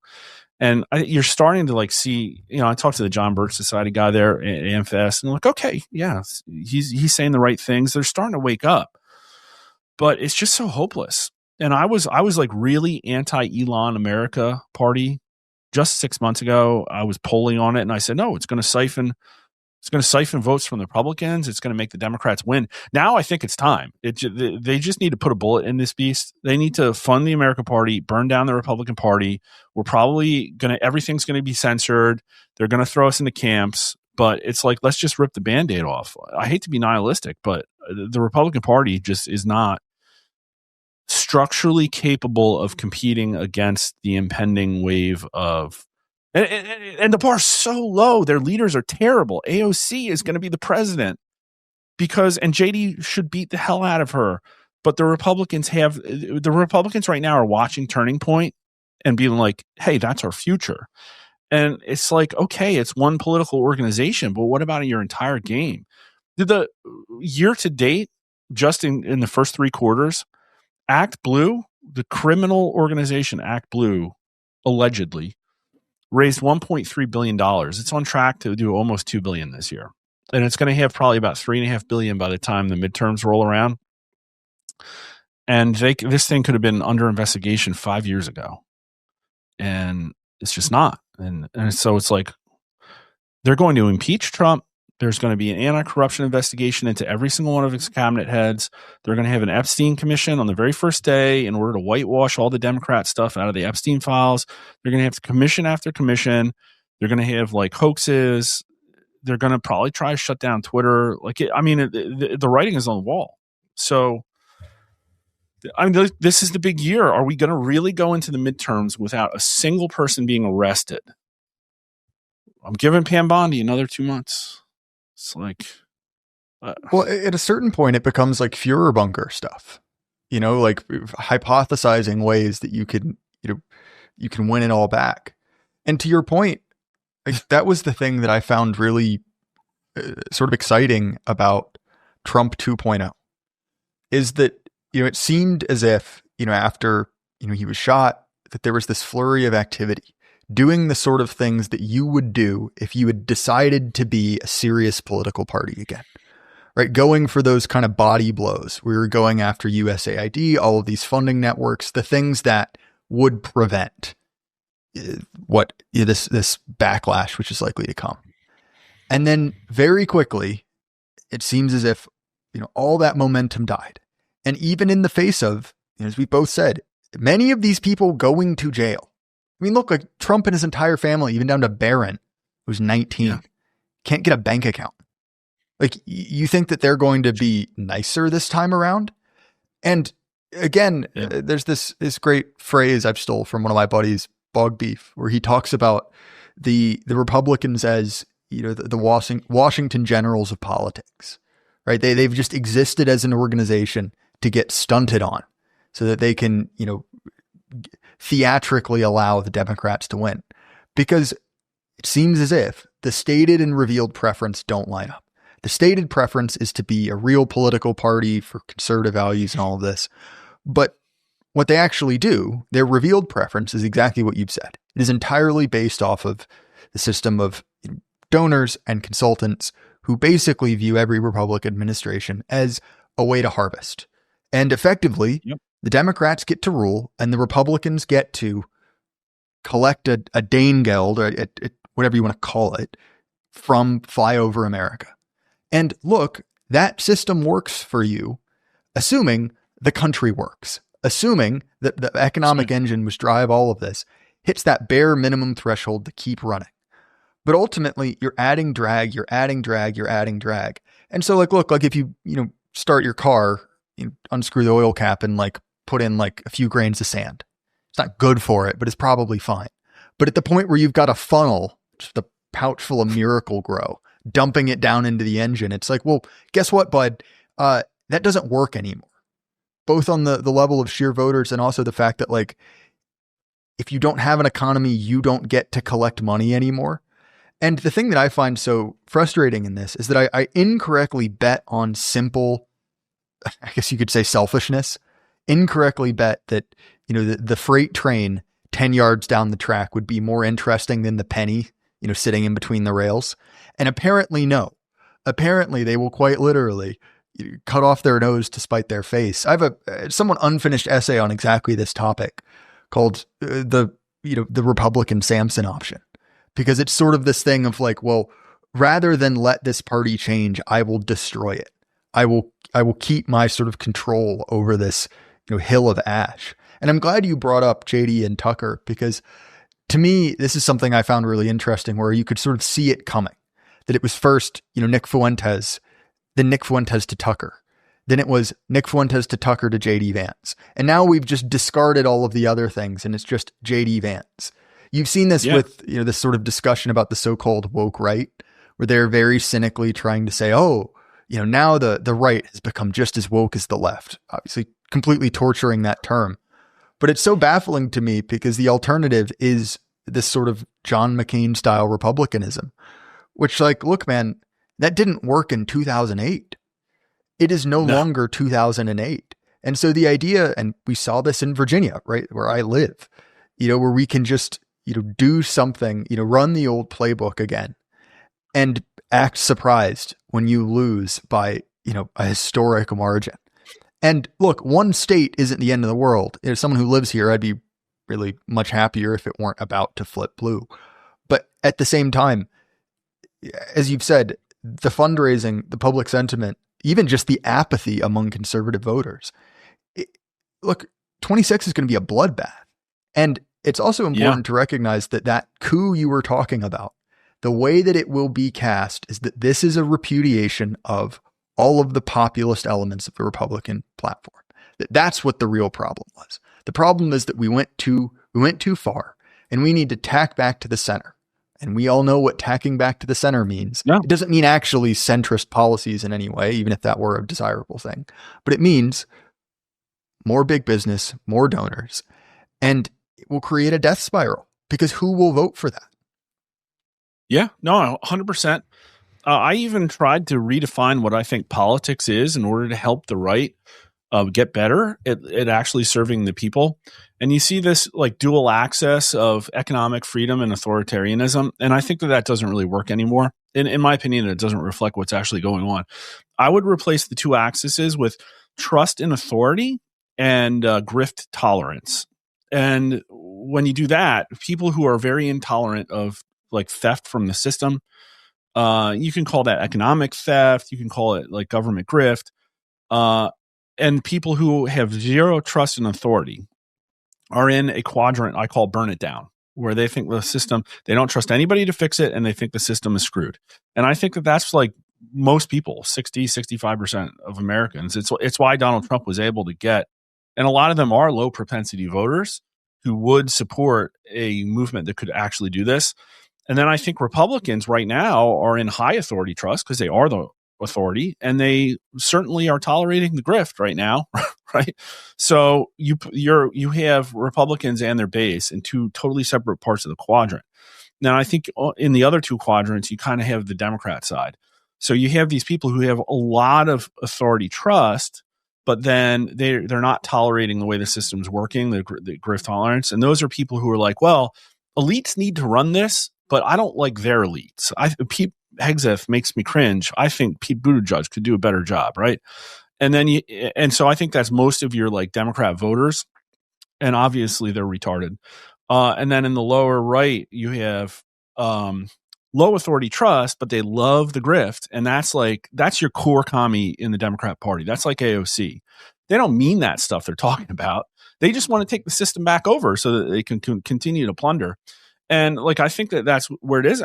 And you're starting to like see, I talked to the John Birch Society guy there at AmFest, and I'm like, okay, yeah, he's saying the right things. They're starting to wake up, but it's just so hopeless. And I was like really anti-Elon America party just 6 months ago. I was polling on it, and I said, no, it's going to siphon votes from the Republicans. It's going to make the Democrats win. Now I think it's time. They just need to put a bullet in this beast. They need to fund the American Party, burn down the Republican Party. We're probably everything's going to be censored. They're going to throw us into camps, but it's like, let's just rip the Band-Aid off. I hate to be nihilistic, but the Republican Party just is not structurally capable of competing against the impending wave of, and the bar's so low. Their leaders are terrible. AOC is going to be the president and JD should beat the hell out of her. But the Republicans right now are watching Turning Point and being like, hey, that's our future. And it's like, okay, it's one political organization, but what about your entire game? Did the year to date, just in the first 3 quarters, Act Blue, the criminal organization Act Blue, allegedly raised $1.3 billion. It's on track to do almost $2 billion this year. And it's going to have probably about $3.5 billion by the time the midterms roll around. And this thing could have been under investigation 5 years ago. And it's just not. And so it's like, they're going to impeach Trump. There's going to be an anti-corruption investigation into every single one of his cabinet heads. They're going to have an Epstein commission on the very first day in order to whitewash all the Democrat stuff out of the Epstein files. They're going to have commission after commission. They're going to have like hoaxes. They're going to probably try to shut down Twitter. The writing is on the wall. So, this is the big year. Are we going to really go into the midterms without a single person being arrested? I'm giving Pam Bondi another 2 months. It's like, well, at a certain point, it becomes like Führerbunker stuff, like hypothesizing ways that you can win it all back. And to your point, like, that was the thing that I found really sort of exciting about Trump 2.0 is that, it seemed as if, after, he was shot, that there was this flurry of activity, doing the sort of things that you would do if you had decided to be a serious political party again, right? Going for those kind of body blows. We were going after USAID, all of these funding networks, the things that would prevent this backlash, which is likely to come. And then very quickly, it seems as if, all that momentum died. And even in the face of, as we both said, many of these people going to jail. I mean, look, like Trump and his entire family, even down to Barron, who's 19, can't get a bank account. Like, you think that they're going to be nicer this time around? And again, there's this great phrase I've stole from one of my buddies, Bog Beef, where he talks about the Republicans as, the Washington Generals of politics, right? They've just existed as an organization to get stunted on so that they can, theatrically allow the Democrats to win, because it seems as if the stated and revealed preference don't line up. The stated preference is to be a real political party for conservative values and all of this. But what they actually do, their revealed preference is exactly what you've said. It is entirely based off of the system of donors and consultants who basically view every Republican administration as a way to harvest. And effectively, the Democrats get to rule and the Republicans get to collect a Dane Geld, or whatever you want to call it, from Flyover America. And look, that system works for you, assuming the country works, assuming that the economic engine which drive all of this hits that bare minimum threshold to keep running. But ultimately, you're adding drag, you're adding drag, you're adding drag. And so, look, if you start your car, unscrew the oil cap and put in a few grains of sand. It's not good for it, but it's probably fine. But at the point where you've got a funnel, just a pouch full of Miracle-Gro, dumping it down into the engine, it's like, well, guess what, bud? That doesn't work anymore. Both on the level of sheer voters and also the fact that if you don't have an economy, you don't get to collect money anymore. And the thing that I find so frustrating in this is that I incorrectly bet on simple, I guess you could say, selfishness, incorrectly bet that, the freight train 10 yards down the track would be more interesting than the penny, sitting in between the rails. And apparently, no. Apparently, they will quite literally cut off their nose to spite their face. I have a somewhat unfinished essay on exactly this topic called the Republican Samson option, because it's sort of this thing of well, rather than let this party change, I will destroy it. I will keep my sort of control over this, hill of ash. And I'm glad you brought up JD and Tucker, because to me, this is something I found really interesting, where you could sort of see it coming, that it was first, Nick Fuentes, then Nick Fuentes to Tucker. Then it was Nick Fuentes to Tucker to JD Vance. And now we've just discarded all of the other things and it's just JD Vance. You've seen this with, this sort of discussion about the so-called woke right, where they're very cynically trying to say, now the right has become just as woke as the left, obviously completely torturing that term. But it's so baffling to me because the alternative is this sort of John McCain style Republicanism, which, like, look, man, that didn't work in 2008. It is no longer 2008. And so the idea, and we saw this in Virginia, right, where I live, where we can just, do something, run the old playbook again and act surprised when you lose by, a historic margin. And look, one state isn't the end of the world. As someone who lives here, I'd be really much happier if it weren't about to flip blue. But at the same time, as you've said, the fundraising, the public sentiment, even just the apathy among conservative voters. Look, 26 is going to be a bloodbath. And it's also important to recognize that coup you were talking about, the way that it will be cast is that this is a repudiation of all of the populist elements of the Republican platform. That's what the real problem was. The problem is that we went too far, and we need to tack back to the center. And we all know what tacking back to the center means. No. It doesn't mean actually centrist policies in any way, even if that were a desirable thing. But it means more big business, more donors, and it will create a death spiral, because who will vote for that? Yeah, no, 100%. I even tried to redefine what I think politics is in order to help the right get better at actually serving the people. And you see this like dual access of economic freedom and authoritarianism. And I think that doesn't really work anymore. In my opinion, it doesn't reflect what's actually going on. I would replace the two axes with trust in authority and grift tolerance. And when you do that, people who are very intolerant of like theft from the system, you can call that economic theft, you can call it like government grift, and people who have zero trust in authority are in a quadrant I call burn it down, where they think the system, they don't trust anybody to fix it, and they think the system is screwed. And I think that that's like most people, 65% of Americans. It's why Donald Trump was able to get, and a lot of them are low propensity voters who would support a movement that could actually do this. And then I think Republicans right now are in high authority trust because they are the authority, and they certainly are tolerating the grift right now, right? So you have Republicans and their base in two totally separate parts of the quadrant. Now, I think in the other two quadrants, you kind of have the Democrat side. So you have these people who have a lot of authority trust, but then they're not tolerating the way the system's working, the grift tolerance. And those are people who are like, well, elites need to run this, but I don't like their elites. Pete Hegseth makes me cringe. I think Pete Buttigieg could do a better job, right? And so I think that's most of your like Democrat voters, and obviously they're retarded. And then in the lower right, you have low authority trust, but they love the grift, and that's your core commie in the Democrat Party. That's like AOC. They don't mean that stuff they're talking about. They just want to take the system back over so that they can continue to plunder. And like, I think that's where it is.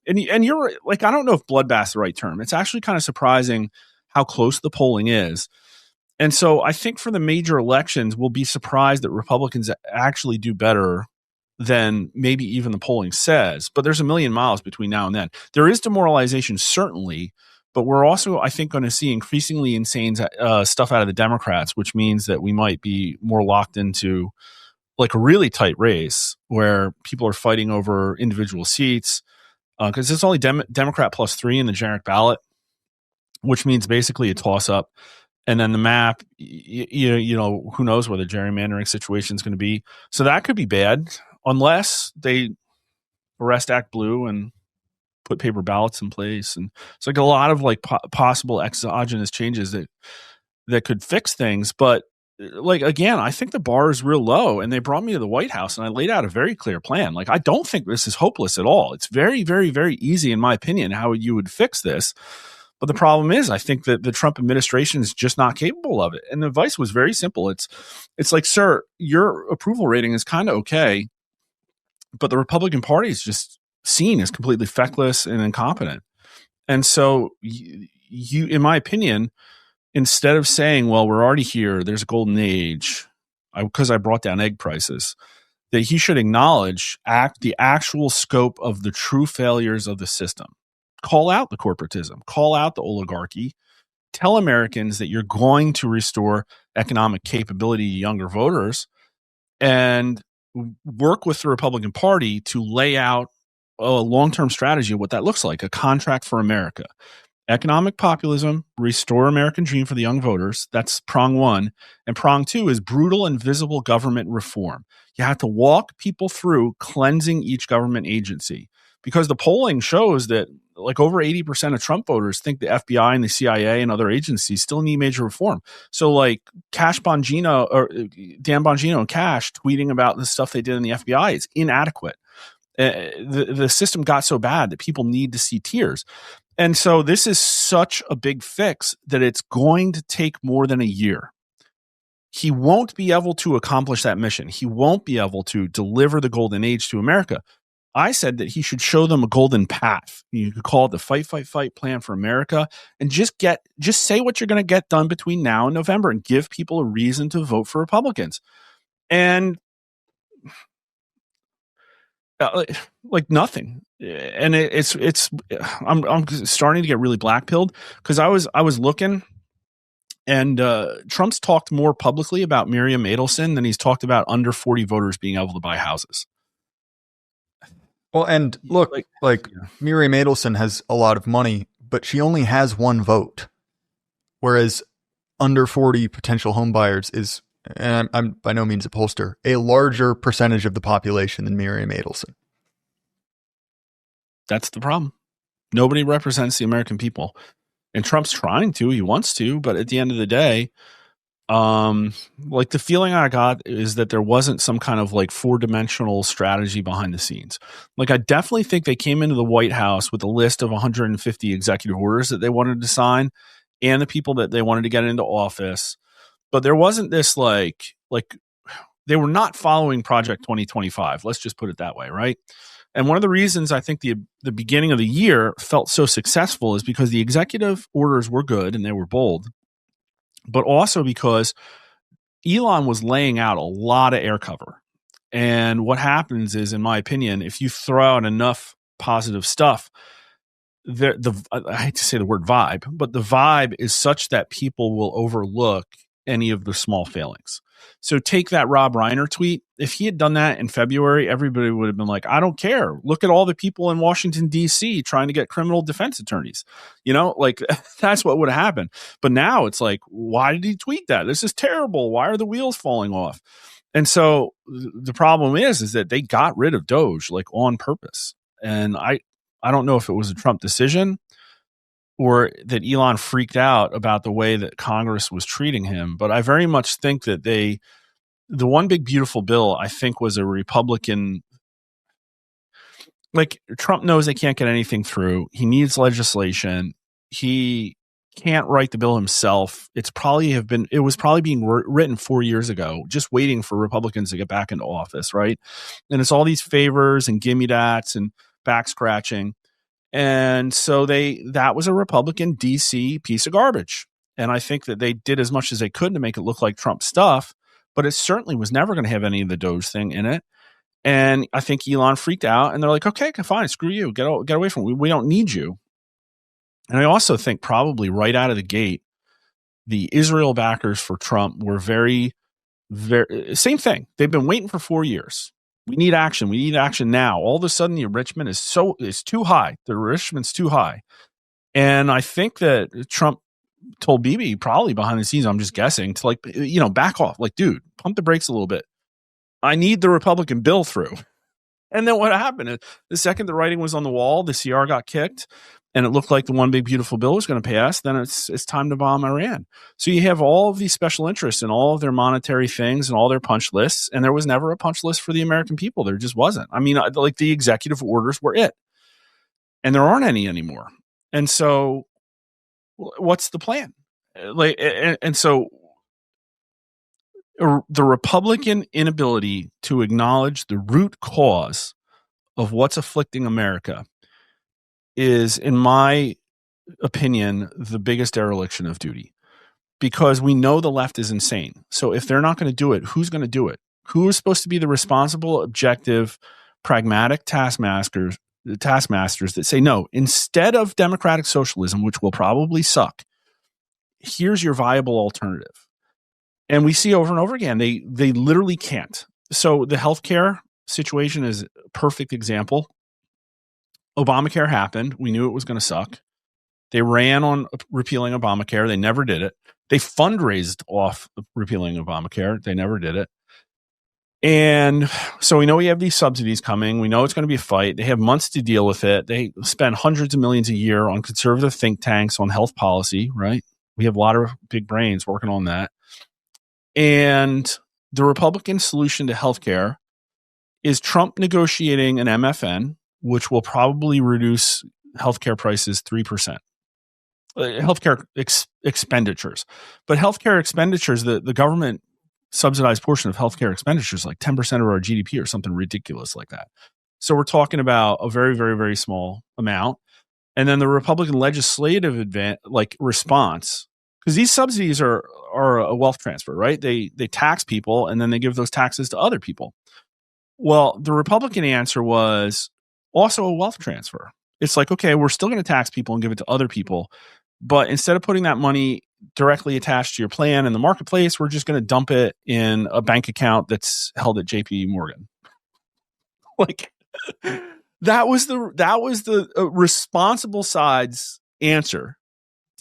And you're like, I don't know if bloodbath's the right term. It's actually kind of surprising how close the polling is. And so I think for the major elections, we'll be surprised that Republicans actually do better than maybe even the polling says. But there's a million miles between now and then. There is demoralization, certainly, but we're also, I think, going to see increasingly insane stuff out of the Democrats, which means that we might be more locked into like a really tight race where people are fighting over individual seats, because it's only Democrat plus 3 in the generic ballot, which means basically a toss up. And then the map, you know, who knows where the gerrymandering situation is going to be. So that could be bad unless they arrest Act Blue and put paper ballots in place. And it's like a lot of like possible exogenous changes that could fix things. But like, again, I think the bar is real low, and they brought me to the White House and I laid out a very clear plan. Like, I don't think this is hopeless at all. It's very, very, very easy, in my opinion, how you would fix this. But the problem is, I think that the Trump administration is just not capable of it. And the advice was very simple. It's like, sir, your approval rating is kind of okay, but the Republican Party is just seen as completely feckless and incompetent. And so you, in my opinion, instead of saying, well, we're already here, there's a golden age, because I brought down egg prices, that he should acknowledge the actual scope of the true failures of the system. Call out the corporatism, call out the oligarchy, tell Americans that you're going to restore economic capability to younger voters, and work with the Republican Party to lay out a long-term strategy of what that looks like, a contract for America. Economic populism, restore American dream for the young voters. That's prong one. And prong two is brutal and visible government reform. You have to walk people through cleansing each government agency, because the polling shows that like over 80% of Trump voters think the FBI and the CIA and other agencies still need major reform. So like Dan Bongino and Cash tweeting about the stuff they did in the FBI, it's inadequate. The system got so bad that people need to see tears. And so this is such a big fix that it's going to take more than a year. He won't be able to accomplish that mission. He won't be able to deliver the golden age to America. I said that he should show them a golden path. You could call it the fight, fight, fight plan for America, and just say what you're going to get done between now and November and give people a reason to vote for Republicans. And like nothing. And I'm starting to get really black-pilled, because I was looking, and Trump's talked more publicly about Miriam Adelson than he's talked about under 40 voters being able to buy houses. Well, and look, Miriam Adelson has a lot of money, but she only has one vote, whereas under 40 potential home buyers is, and I'm by no means a pollster, a larger percentage of the population than Miriam Adelson. That's the problem. Nobody represents the American people, and Trump's trying to. He wants to, but at the end of the day, like the feeling I got is that there wasn't some kind of like 4-dimensional strategy behind the scenes. Like I definitely think they came into the White House with a list of 150 executive orders that they wanted to sign and the people that they wanted to get into office. But there wasn't this like they were not following Project 2025. Let's just put it that way, right? And one of the reasons I think the beginning of the year felt so successful is because the executive orders were good and they were bold, but also because Elon was laying out a lot of air cover. And what happens is, in my opinion, if you throw out enough positive stuff, I hate to say the word vibe, but the vibe is such that people will overlook any of the small failings. So take that Rob Reiner tweet. If he had done that in February, everybody would have been like, I don't care. Look at all the people in Washington, D.C. trying to get criminal defense attorneys. You know, like that's what would have happened. But now it's like, why did he tweet that? This is terrible. Why are the wheels falling off? And so the problem is that they got rid of Doge like on purpose. And I don't know if it was a Trump decision or that Elon freaked out about the way that Congress was treating him. But I very much think that the one big beautiful bill, I think, was a Republican. Like Trump knows they can't get anything through. He needs legislation. He can't write the bill himself. It was probably being written 4 years ago, just waiting for Republicans to get back into office, right? And it's all these favors and gimme dats and back scratching. And so that was a Republican DC piece of garbage. And I think that they did as much as they could to make it look like Trump stuff, but it certainly was never going to have any of the Doge thing in it. And I think Elon freaked out and they're like, okay, fine, screw you. Get away from it. We don't need you. And I also think probably right out of the gate, the Israel backers for Trump were very, very, same thing. They've been waiting for 4 years. We need action. We need action now. All of a sudden, the enrichment is too high. The enrichment's too high. And I think that Trump told Bibi probably behind the scenes, I'm just guessing, to back off. Like, dude, pump the brakes a little bit. I need the Republican bill through. And then what happened? The second the writing was on the wall, the CR got kicked, and it looked like the one big beautiful bill was going to pass. Then it's time to bomb Iran. So you have all of these special interests and all of their monetary things and all their punch lists, and there was never a punch list for the American people. There just wasn't. I mean, like the executive orders were it, and there aren't any anymore. And so, what's the plan? So the Republican inability to acknowledge the root cause of what's afflicting America is, in my opinion, the biggest dereliction of duty, because we know the left is insane. So if they're not going to do it, who's going to do it? Who is supposed to be the responsible, objective, pragmatic taskmasters that say, no, instead of democratic socialism, which will probably suck, here's your viable alternative. And we see over and over again, they literally can't. So the healthcare situation is a perfect example. Obamacare happened. We knew it was going to suck. They ran on repealing Obamacare. They never did it. They fundraised off repealing Obamacare. They never did it. And so we know we have these subsidies coming. We know it's going to be a fight. They have months to deal with it. They spend hundreds of millions a year on conservative think tanks on health policy, right? We have a lot of big brains working on that. And the Republican solution to healthcare is Trump negotiating an MFN, which will probably reduce healthcare prices 3%. Healthcare expenditures. But healthcare expenditures, the government subsidized portion of healthcare expenditures, like 10% of our GDP or something ridiculous like that. So we're talking about a very, very, very small amount. And then the Republican legislative response, because these subsidies are a wealth transfer, right? They tax people and then they give those taxes to other people. Well, the Republican answer was also a wealth transfer. It's like, okay, we're still going to tax people and give it to other people, but instead of putting that money directly attached to your plan in the marketplace, we're just going to dump it in a bank account that's held at JP Morgan. Like that was the responsible side's answer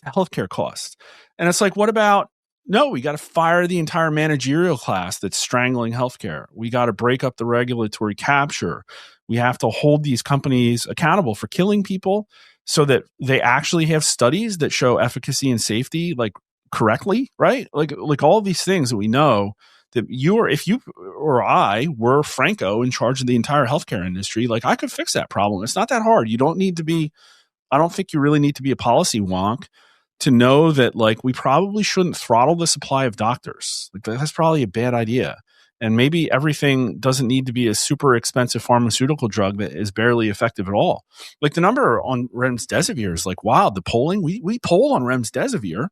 to healthcare costs. And it's like, what about, no, we got to fire the entire managerial class that's strangling healthcare. We got to break up the regulatory capture. We have to hold these companies accountable for killing people so that they actually have studies that show efficacy and safety, like correctly, right? Like all of these things that we know that if you or I were Franco in charge of the entire healthcare industry, like I could fix that problem. It's not that hard. You don't need to be, I don't think you really need to be a policy wonk to know that like we probably shouldn't throttle the supply of doctors. Like that's probably a bad idea. And maybe everything doesn't need to be a super expensive pharmaceutical drug that is barely effective at all. Like the number on remdesivir is like, wow, the polling, we poll on remdesivir,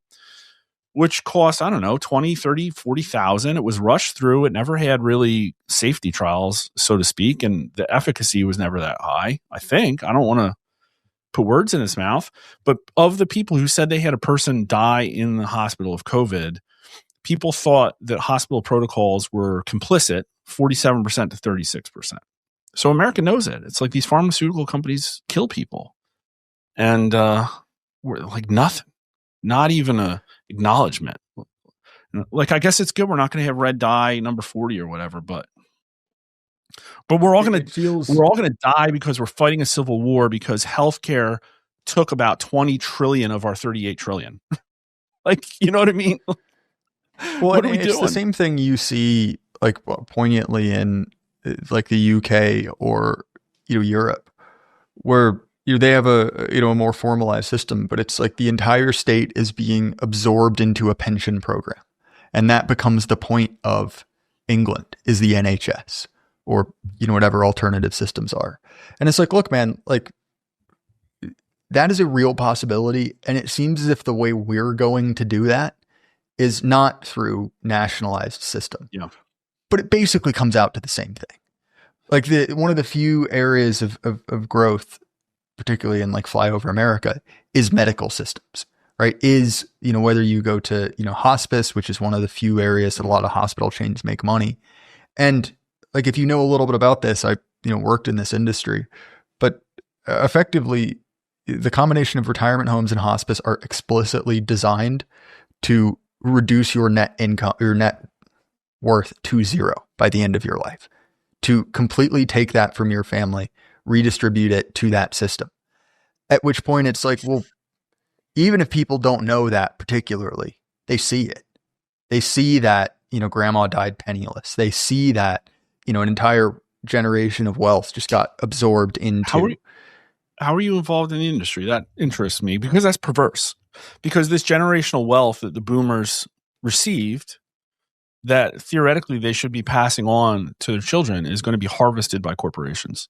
which cost, I don't know, 20, 30, 40,000. It was rushed through. It never had really safety trials, so to speak. And the efficacy was never that high, I think. I don't want to put words in his mouth, but of the people who said they had a person die in the hospital of COVID, people thought that hospital protocols were complicit, 47% to 36%. So America knows it. It's like these pharmaceutical companies kill people. And we're like nothing, not even a acknowledgement. Like, I guess it's good. We're not going to have red dye number 40 or whatever, but we're all going to die because we're fighting a civil war because healthcare took about 20 trillion of our 38 trillion. Like, you know what I mean? Well, what it's doing? The same thing you see like poignantly in like the UK or Europe, where they have a more formalized system, but it's like the entire state is being absorbed into a pension program, and that becomes the point of England is the NHS or whatever alternative systems are. And it's like, look, man, like that is a real possibility, and it seems as if the way we're going to do that is not through nationalized system. Yeah. But it basically comes out to the same thing. Like one of the few areas of growth, particularly in like flyover America, is medical systems, right? Is, whether you go to, hospice, which is one of the few areas that a lot of hospital chains make money. And like, if you know a little bit about this, I, worked in this industry, but effectively the combination of retirement homes and hospice are explicitly designed to reduce your net income, your net worth to zero by the end of your life, to completely take that from your family, redistribute it to that system. At which point it's like, well, even if people don't know that particularly, they see it. They see that, grandma died penniless. They see that, an entire generation of wealth just got absorbed into. How are you involved in the industry? That interests me because that's perverse. Because this generational wealth that the boomers received, that theoretically they should be passing on to their children, is going to be harvested by corporations.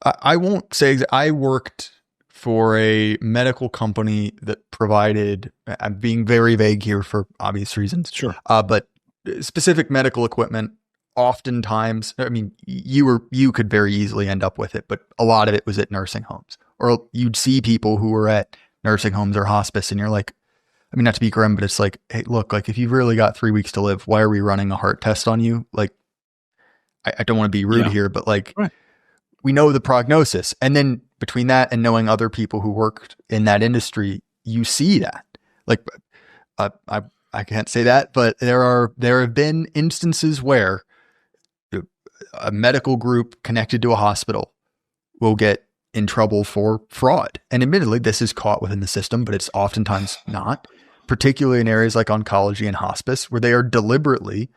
I won't say I worked for a medical company that provided, I'm being very vague here for obvious reasons. Sure. But specific medical equipment, oftentimes, I mean, you could very easily end up with it, but a lot of it was at nursing homes, or you'd see people who were at nursing homes or hospice, and you're like, I mean, not to be grim, but it's like, hey, look, like if you've really got 3 weeks to live, why are we running a heart test on you? Like, I don't want to be rude Yeah. here, but like Right. we know the prognosis. And then between that and knowing other people who worked in that industry, you see that. Like I can't say that, but there have been instances where a medical group connected to a hospital will get in trouble for fraud. And admittedly, this is caught within the system, but it's oftentimes not, particularly in areas like oncology and hospice, where they are deliberately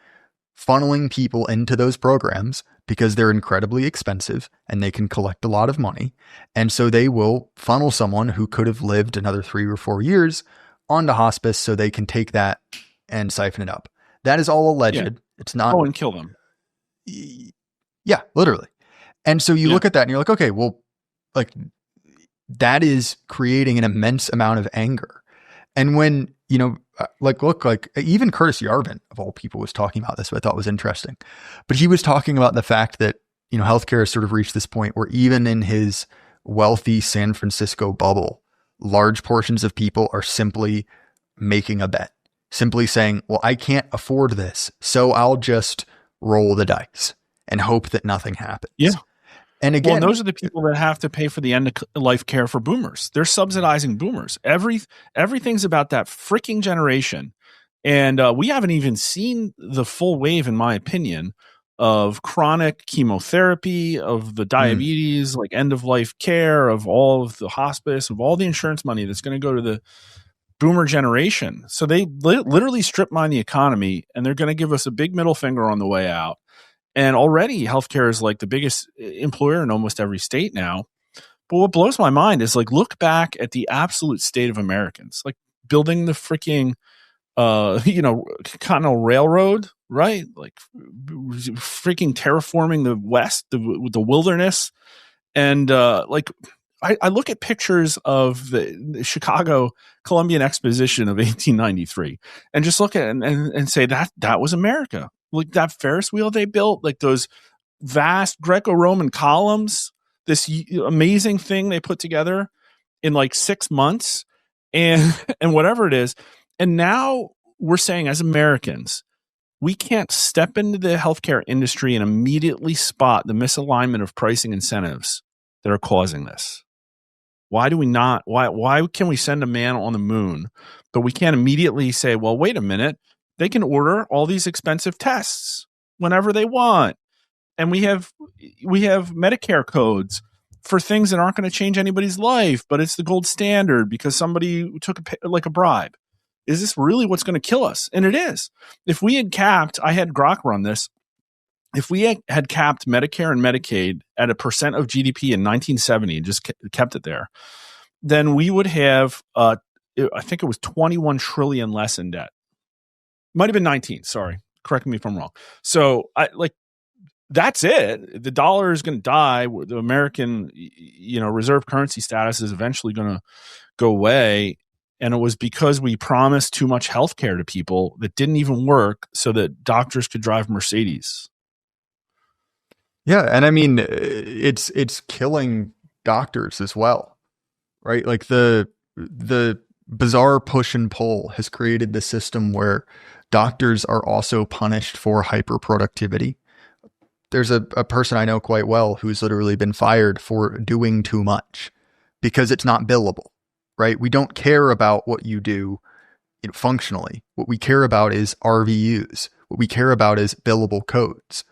funneling people into those programs because they're incredibly expensive and they can collect a lot of money. And so they will funnel someone who could have lived another 3 or 4 years onto hospice so they can take that and siphon it up. That is all alleged. Yeah. It's not. Oh, and kill them. Yeah, literally. And so you look at that and you're like, okay, well, like that is creating an immense amount of anger. And when, you know, look, even Curtis Yarvin of all people was talking about this, what I thought was interesting, but he was talking about the fact that, you know, healthcare has sort of reached this point where even in his wealthy San Francisco bubble, large portions of people are simply making a bet, simply saying, well, I can't afford this, so I'll just roll the dice and hope that nothing happens. Yeah. And again, well, those are the people that have to pay for the end of life care for boomers. They're subsidizing boomers. Everything's about that freaking generation. And we haven't even seen the full wave, in my opinion, of chronic chemotherapy, of the diabetes, like end of life care, of all of the hospice, of all the insurance money that's going to go to the boomer generation. So they literally strip mine the economy, and they're going to give us a big middle finger on the way out. And already healthcare is like the biggest employer in almost every state now. But what blows my mind is like, look back at the absolute state of Americans, like building the freaking, Continental Railroad, right? Like freaking terraforming the West, the wilderness. And I look at pictures of the Chicago Columbian Exposition of 1893 and just look at it and say that was America. Like that Ferris wheel they built, like those vast Greco-Roman columns, this amazing thing they put together in like 6 months and whatever it is. And now we're saying as Americans, we can't step into the healthcare industry and immediately spot the misalignment of pricing incentives that are causing this. Why do we not? Why can we send a man on the moon, but we can't immediately say, well, wait a minute, they can order all these expensive tests whenever they want. And we have Medicare codes for things that aren't going to change anybody's life, but it's the gold standard because somebody took a bribe. Is this really what's going to kill us? And it is. If we had capped, I had Grok run this. If we had capped Medicare and Medicaid at a % of GDP in 1970 and just kept it there, then we would have, I think it was 21 trillion less in debt. Might have been 19. Sorry. Correct me if I'm wrong. So that's it. The dollar is going to die. The American, reserve currency status is eventually going to go away. And it was because we promised too much healthcare to people that didn't even work so that doctors could drive Mercedes. Yeah. And I mean, it's killing doctors as well, right? Like the bizarre push and pull has created the system where doctors are also punished for hyperproductivity. There's a person I know quite well who's literally been fired for doing too much because it's not billable, right? We don't care about what you do functionally. What we care about is RVUs. What we care about is billable codes.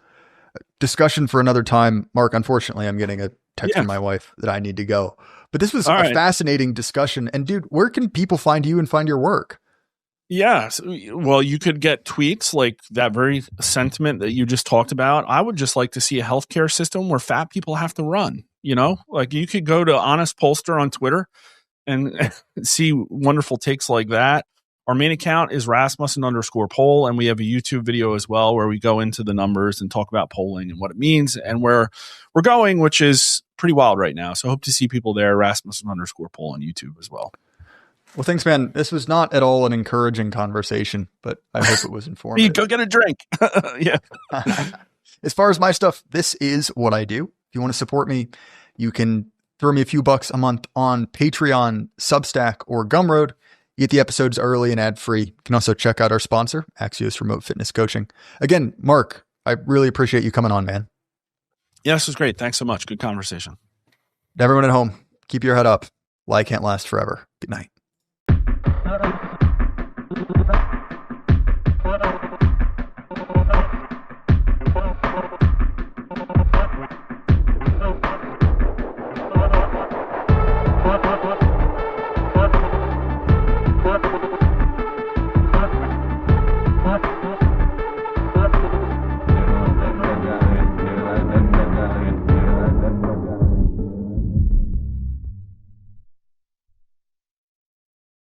Discussion for another time. Mark, unfortunately, I'm getting a text from my wife that I need to go. But this was a fascinating discussion. And dude, where can people find you and find your work? Yeah. Well, you could get tweets like that very sentiment that you just talked about. I would just like to see a healthcare system where fat people have to run, like you could go to Honest Pollster on Twitter and see wonderful takes like that. Our main account is Rasmussen_poll. And we have a YouTube video as well where we go into the numbers and talk about polling and what it means and where we're going, which is pretty wild right now. So I hope to see people there, Rasmussen_poll on YouTube as well. Well, thanks, man. This was not at all an encouraging conversation, but I hope it was informative. Go get a drink. Yeah. As far as my stuff, this is what I do. If you want to support me, you can throw me a few bucks a month on Patreon, Substack, or Gumroad. You get the episodes early and ad-free. You can also check out our sponsor, Axios Remote Fitness Coaching. Again, Mark, I really appreciate you coming on, man. Yeah, this was great. Thanks so much. Good conversation. Everyone at home, keep your head up. Lie can't last forever. Good night.